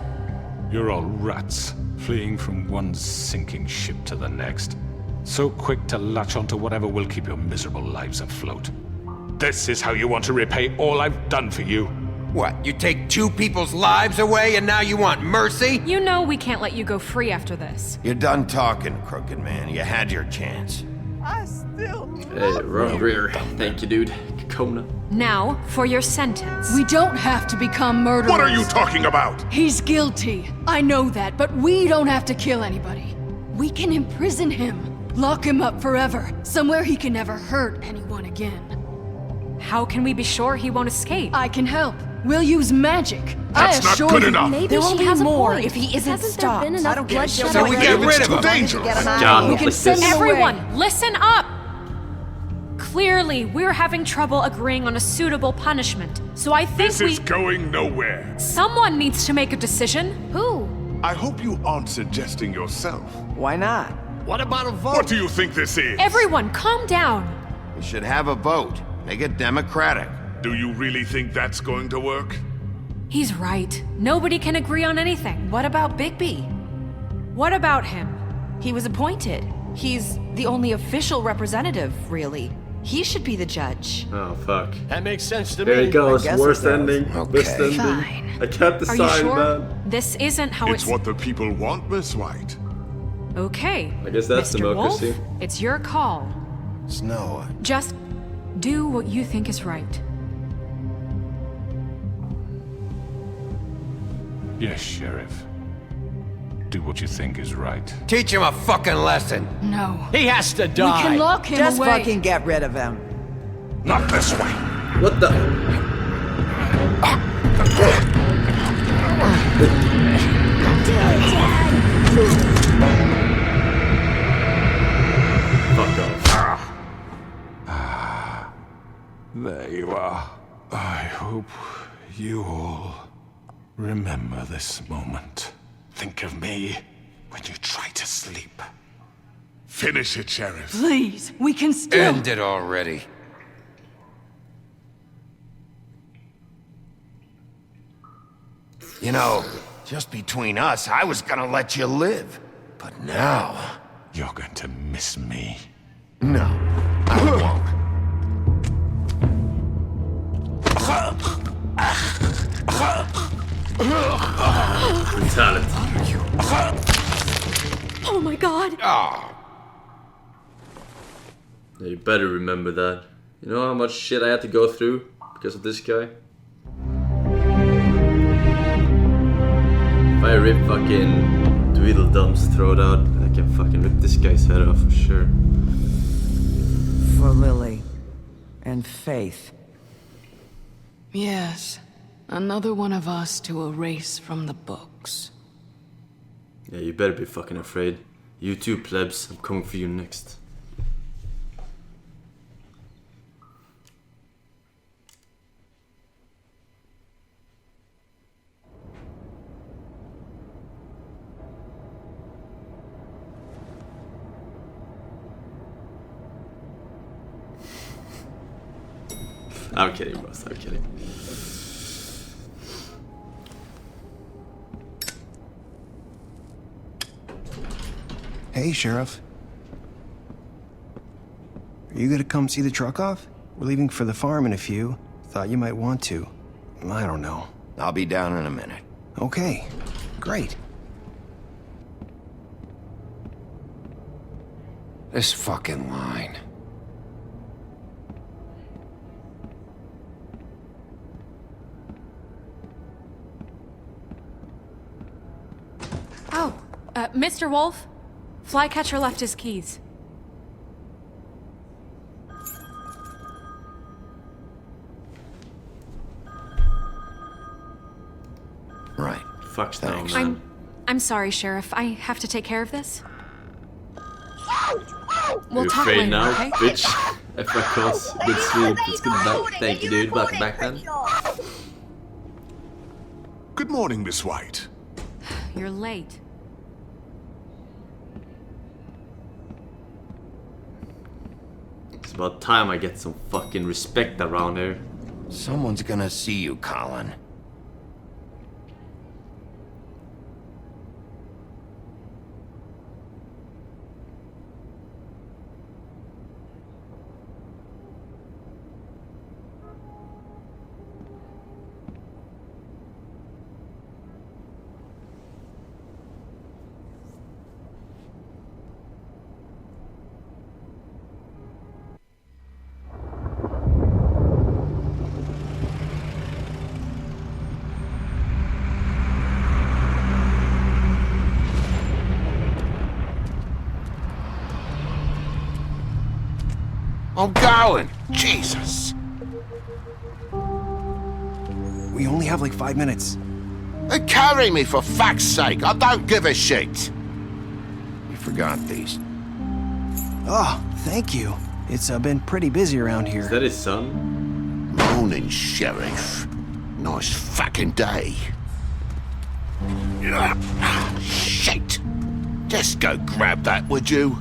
You're all rats, fleeing from one sinking ship to the next. So quick to latch onto whatever will keep your miserable lives afloat. This is how you want to repay all I've done for you. What, you take 2 people's lives away and now you want mercy? You know we can't let you go free after this. You're done talking, Crooked Man. You had your chance. Hey, Ron Greer. Thank you, dude. Kona. Now, for your sentence. We don't have to become murderers. What are you talking about? He's guilty. I know that, but we don't have to kill anybody. We can imprison him. Lock him up forever, somewhere he can never hurt anyone again. How can we be sure he won't escape? I can help. We'll use magic. That's not good enough. Maybe There will she be has more a point. if he isn't Hasn't stopped. there been enough bloodshed So we already? get rid of him. Dangerous. We can send him away. Everyone, listen up! Clearly, we're having trouble agreeing on a suitable punishment. So I think This is going nowhere. someone needs to make a decision. Who? I hope you aren't suggesting yourself. Why not? What about a vote? What do you think this is? Everyone, calm down. We should have a vote. Make it democratic. Do you really think that's going to work? He's right. Nobody can agree on anything. What about Bigby? What about him? He was appointed. He's the only official representative, really. He should be the judge. Oh, fuck. That makes sense to me. There he goes. I guess Worst it does. ending. Best ending. Fine. I can't Are decide, you sure? man. This isn't how It's what the people want, Miss White. Okay. I guess that's Mr. Wolf, democracy. it's your call. Snow. Just do what you think is right. Yes, Sheriff. Do what you think is right. Teach him a fucking lesson. No. He has to We die. can lock him Just away. fucking get rid of him. Not this way. What the? Fuck off. There you are. I hope you all remember this moment. Think of me when you try to sleep. Finish it, Sheriff. Please, we can still. End it already. You know, just between us, I was gonna let you live. But now... You're going to miss me. No, I won't. Brutality. Oh my god! Oh, Yeah, you better remember that. You know how much shit I had to go through because of this guy? If I rip fucking Tweedledum's throat out, I can fucking rip this guy's head off for sure. For Lily. And Faith. Yes. Another one of us to erase from the books. Yeah, you better be fucking afraid. You too, plebs. I'm coming for you next. I'm kidding, boss. I'm kidding. Hey, Sheriff. Are you gonna come see the truck off? We're leaving for the farm in a few. Thought you might want to. I don't know. I'll be down in a minute. Okay, great. This fucking line. Oh, Mr. Wolf? Flycatcher left his keys. Right. Fuck no, Thanks. man. I'm sorry, Sheriff. I have to take care of this. We'll You're talk afraid later, now, okay? bitch. FRKs, good sleep. Let's get back. Thank you, dude. Welcome back, then. Good morning, Miss White. You're late. It's about time I get some fucking respect around here. Someone's gonna see you, Colin. I'm going. Jesus. We only have like 5 minutes. Carry me for fuck's sake. I don't give a shit. You forgot these. Oh, thank you. It's been pretty busy around here. Is that his son? Morning, Sheriff. Nice fucking day. Shit. Just go grab that, would you?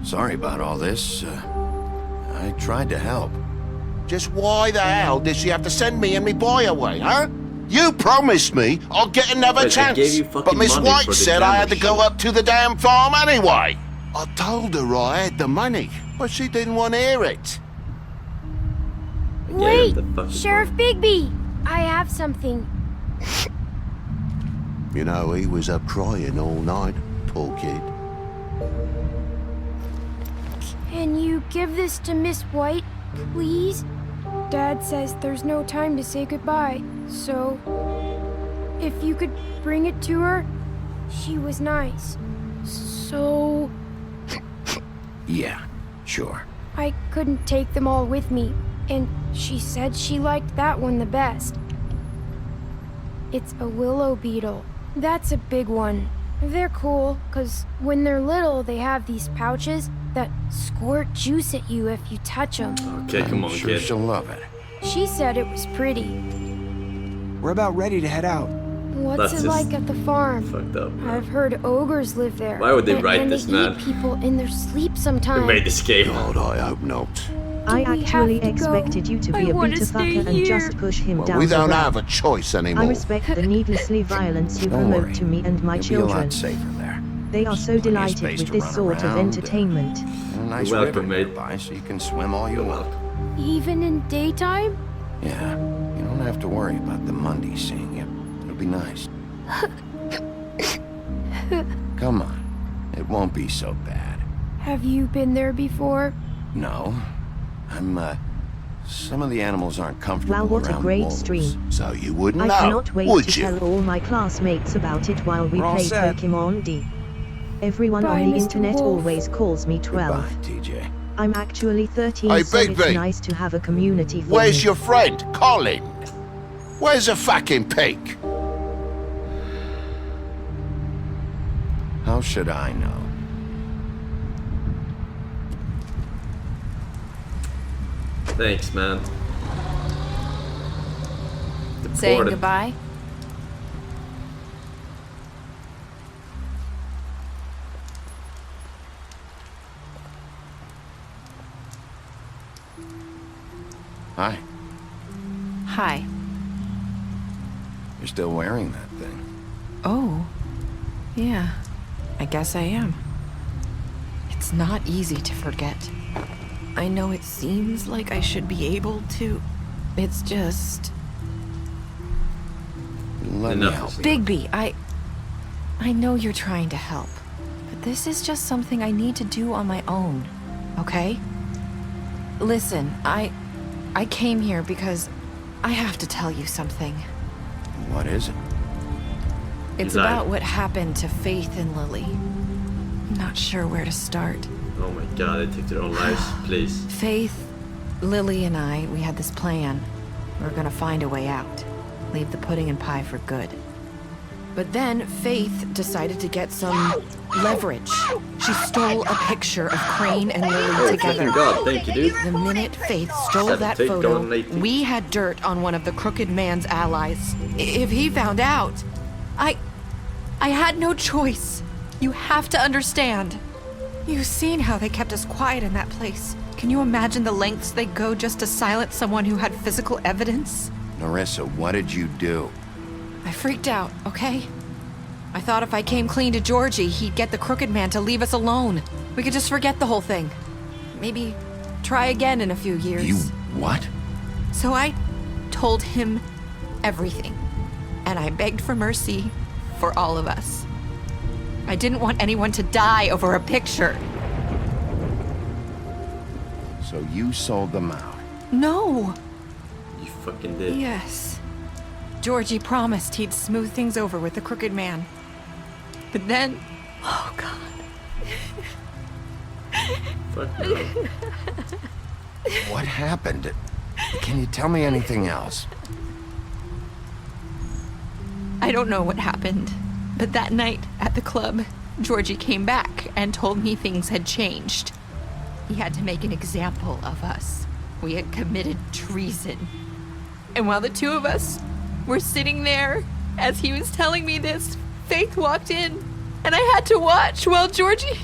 Sorry about all this. I tried to help. Just why the hell did she have to send me and me boy away, huh? You promised me I'll get another Wait, chance. gave you fucking But Miss money White for the said I had to damage. go up to the damn farm anyway. I told her I had the money, but she didn't want to hear it. Wait, Sheriff Bigby! I have something. You know, he was up crying all night, poor kid. Can you give this to Miss White, please? Dad says there's no time to say goodbye, so if you could bring it to her, she was nice. So Yeah, sure. I couldn't take them all with me, and she said she liked that one the best. It's a willow beetle. That's a big one. They're cool, 'cause when they're little, they have these pouches that squirt juice at you if you touch them. Okay, come on, I'm sure kid. she'll love it. She said it was pretty. We're about ready to head out. What's That's it just like at the farm? Fucked up. I've heard ogres live there. Why would they and, write and this, they man? eat people in their sleep Who sometimes. made this game? God, I hope not. I we actually have to expected go? you to I be a wanna bitter stay fucker and here. just push him Well, down we the don't road. have a choice anymore. I respect the needlessly violence you Don't promote worry. to me and my You'll children. be a lot safer there. They are so Plenty of delighted space with to this run sort of around, entertainment. And a nice You're welcome, river mate. nearby, so you can swim all you want. Even in daytime? Yeah, you don't have to worry about the Mundy seeing you. It'll be nice. Come on, it won't be so bad. Have you been there before? No, some of the animals aren't comfortable Wow, what a around great wolves. stream. So you wouldn't I know, cannot wait would to you? tell all my classmates about it while we We're all play set. Pokemon D. Everyone Bye, on the Mr. internet Wolf. always calls me 12. Goodbye, TJ. I'm actually 13, Hey, so it's Bigby. nice to have a community for Where's me. your friend, Colin? Where's the fucking pig? How should I know? Thanks, man. Saying Deported. goodbye? Hi, Hi. you're still wearing that thing. Oh. Yeah. I guess I am. It's not easy to forget. I know it seems like I should be able to. It's just... Let me Enough. help you. Bigby, I know you're trying to help, but this is just something I need to do on my own, okay? Listen, I came here because I have to tell you something. What is it? It's Lied. about what happened to Faith and Lily. I'm not sure where to start. Oh my god, they took their own lives. Please. Faith, Lily, and I, we had this plan. We were gonna find a way out. Leave the pudding and pie for good. But then Faith decided to get some leverage. She stole a picture of Crane and Lily together. Thank God, thank you, dude. The minute Faith stole Seven, that take photo, going late. we had dirt on one of the crooked man's allies. If he found out, I had no choice. You have to understand. You've seen how they kept us quiet in that place. Can you imagine the lengths they go just to silence someone who had physical evidence? Narissa, what did you do? I freaked out, okay? I thought if I came clean to Georgie, he'd get the crooked man to leave us alone. We could just forget the whole thing. Maybe try again in a few years. You what? So I told him everything. And I begged for mercy for all of us. I didn't want anyone to die over a picture. So you sold them out. No. You fucking did. Yes. Georgie promised he'd smooth things over with the crooked man. But then... Oh, God. Fuck no. What happened? Can you tell me anything else? I don't know what happened, but that night at the club, Georgie came back and told me things had changed. He had to make an example of us. We had committed treason. And while the two of us were sitting there, as he was telling me this, Faith walked in, and I had to watch while Georgie...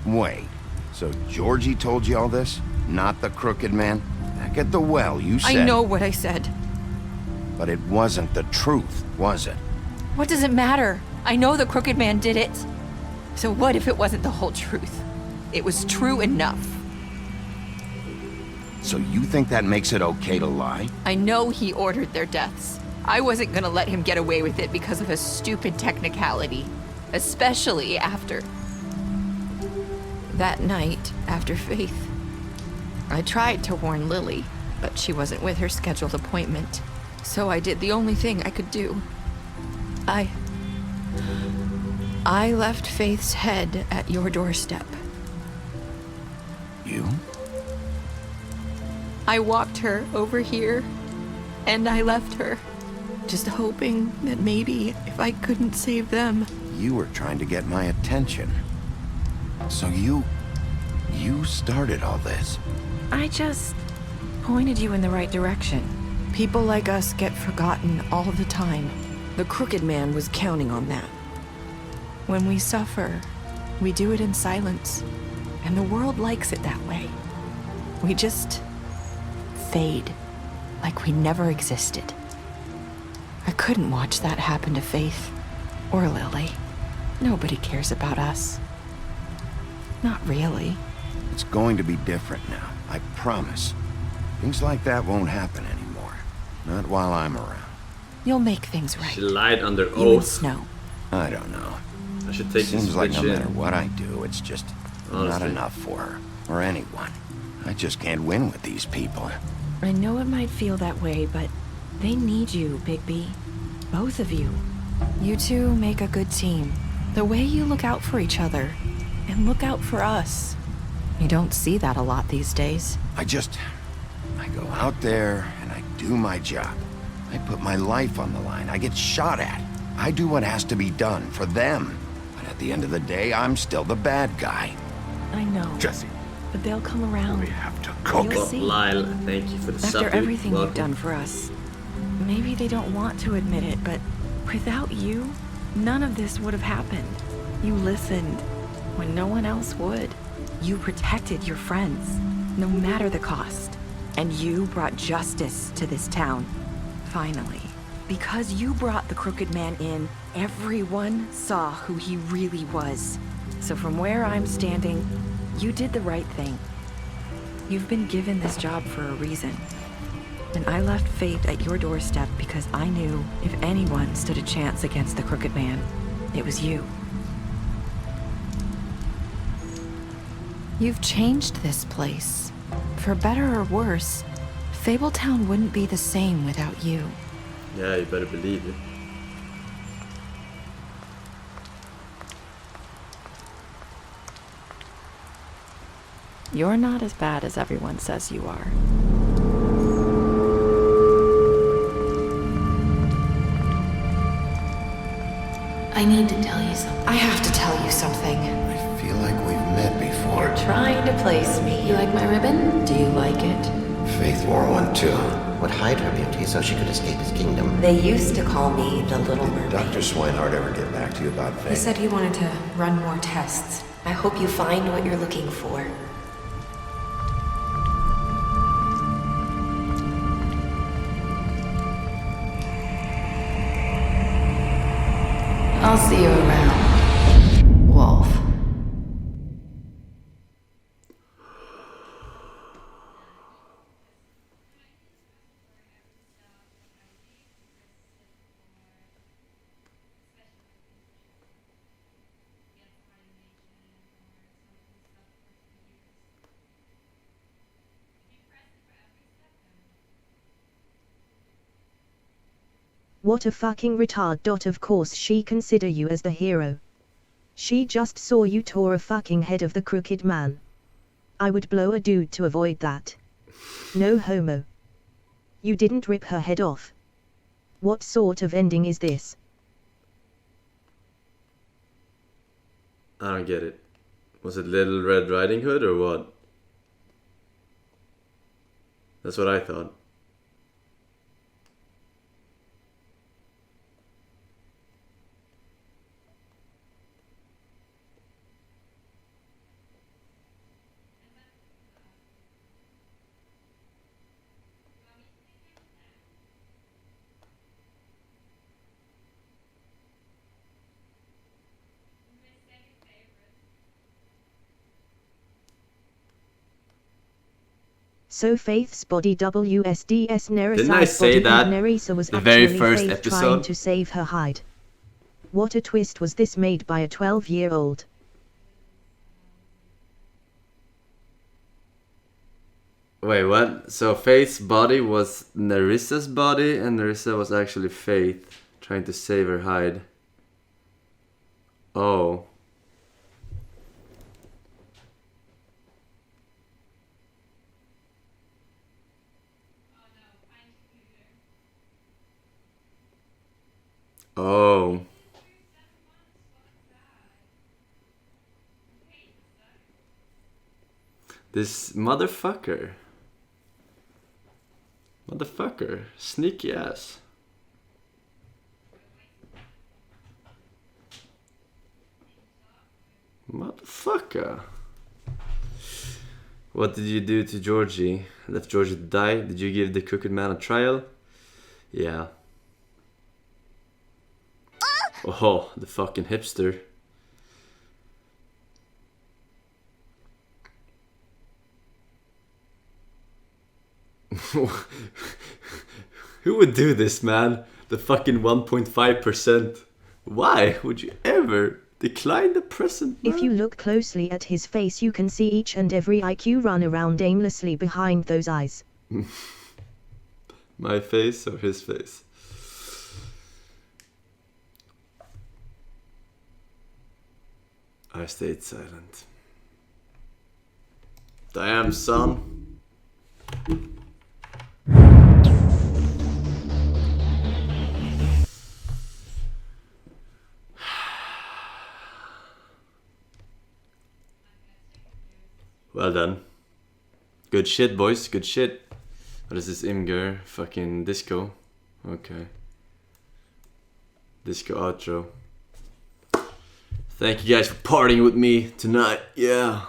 Wait, so Georgie told you all this? Not the crooked man? Back at the well, you said... I know what I said. But it wasn't the truth, was it? What does it matter? I know the crooked man did it. So what if it wasn't the whole truth? It was true enough. So you think that makes it okay to lie? I know he ordered their deaths. I wasn't gonna let him get away with it because of a stupid technicality. Especially after... that night, after Faith. I tried to warn Lily, but she wasn't with her scheduled appointment. So I did the only thing I could do. I left Faith's head at your doorstep. You? I walked her over here, and I left her, just hoping that maybe if I couldn't save them... You were trying to get my attention. So you started all this. I just pointed you in the right direction. People like us get forgotten all the time. The crooked man was counting on that. When we suffer, we do it in silence, and the world likes it that way. We just fade, like we never existed. I couldn't watch that happen to Faith, or Lily. Nobody cares about us. Not really. It's going to be different now, I promise. Things like that won't happen anymore. Not while I'm around. You'll make things right. She lied under You and oath. Snow. I don't know. I should take Seems this like no bitch matter in. what I do, it's just not Honestly. enough for her. Or anyone. I just can't win with these people. I know it might feel that way, but they need you, Bigby. Both of you. You two make a good team. The way you look out for each other, and look out for us. You don't see that a lot these days. I go out there and I do my job. I put my life on the line. I get shot at. I do what has to be done for them. But at the end of the day, I'm still the bad guy. I know. Jesse. But they'll come around. We have to You'll Oh, see. Lyle, thank you for the After support. everything you've Welcome. done for us. Maybe they don't want to admit it, but without you, none of this would have happened. You listened when no one else would. You protected your friends, no matter the cost. And you brought justice to this town. Finally. Because you brought the crooked man in, everyone saw who he really was. So from where I'm standing, you did the right thing. You've been given this job for a reason. And I left Faith at your doorstep because I knew if anyone stood a chance against the crooked man, it was you. You've changed this place. For better or worse, Fabletown wouldn't be the same without you. Yeah, you better believe it. You're not as bad as everyone says you are. I need to tell you something. I have to tell you something. I feel like we've met before. You're trying to place me. You like my ribbon? Do you like it? Faith wore one too. Would hide her beauty so she could escape his kingdom. They used to call me the Little Did Mermaid. Dr. Swinehart ever get back to you about Faith? He said he wanted to run more tests. I hope you find what you're looking for. I'll see you around, Wolf. What a fucking retard. Of course she consider you as the hero. She just saw you tore a fucking head of the crooked man. I would blow a dude to avoid that. No homo. You didn't rip her head off. What sort of ending is this? I don't get it. Was it Little Red Riding Hood or what? That's what I thought. So Faith's body WSDS Nerissa's Didn't I say body that and Nerissa was the very actually first Faith episode? trying to save her hide. What a twist was this made by a 12-year-old. Wait, what? So Faith's body was Nerissa's body, and Nerissa was actually Faith trying to save her hide. Oh. Oh. This motherfucker. Motherfucker. Sneaky ass. Motherfucker. What did you do to Georgie? Left Georgie to die? Did you give the crooked man a trial? Yeah. Oh, the fucking hipster. Who would do this, man? The fucking 1.5%. Why would you ever decline the present? If you look closely at his face, you can see each and every IQ run around aimlessly behind those eyes. My face or his face? I stayed silent. Damn, son. Well done. Good shit, boys. Good shit. What is this, Imgur? Fucking disco. Okay. Disco outro. Thank you guys for partying with me tonight. Yeah.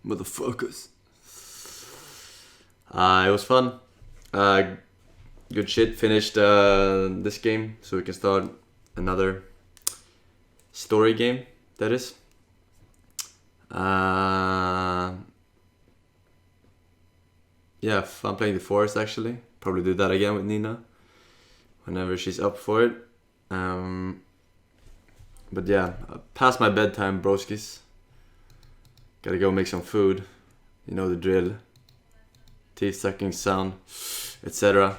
Motherfuckers. It was fun. Good shit. Finished this game so we can start another story game, that is. Yeah, fun playing the forest actually. Probably do that again with Nina whenever she's up for it. But yeah, past my bedtime, broskis. Gotta go make some food. You know the drill. Teeth sucking sound, etc.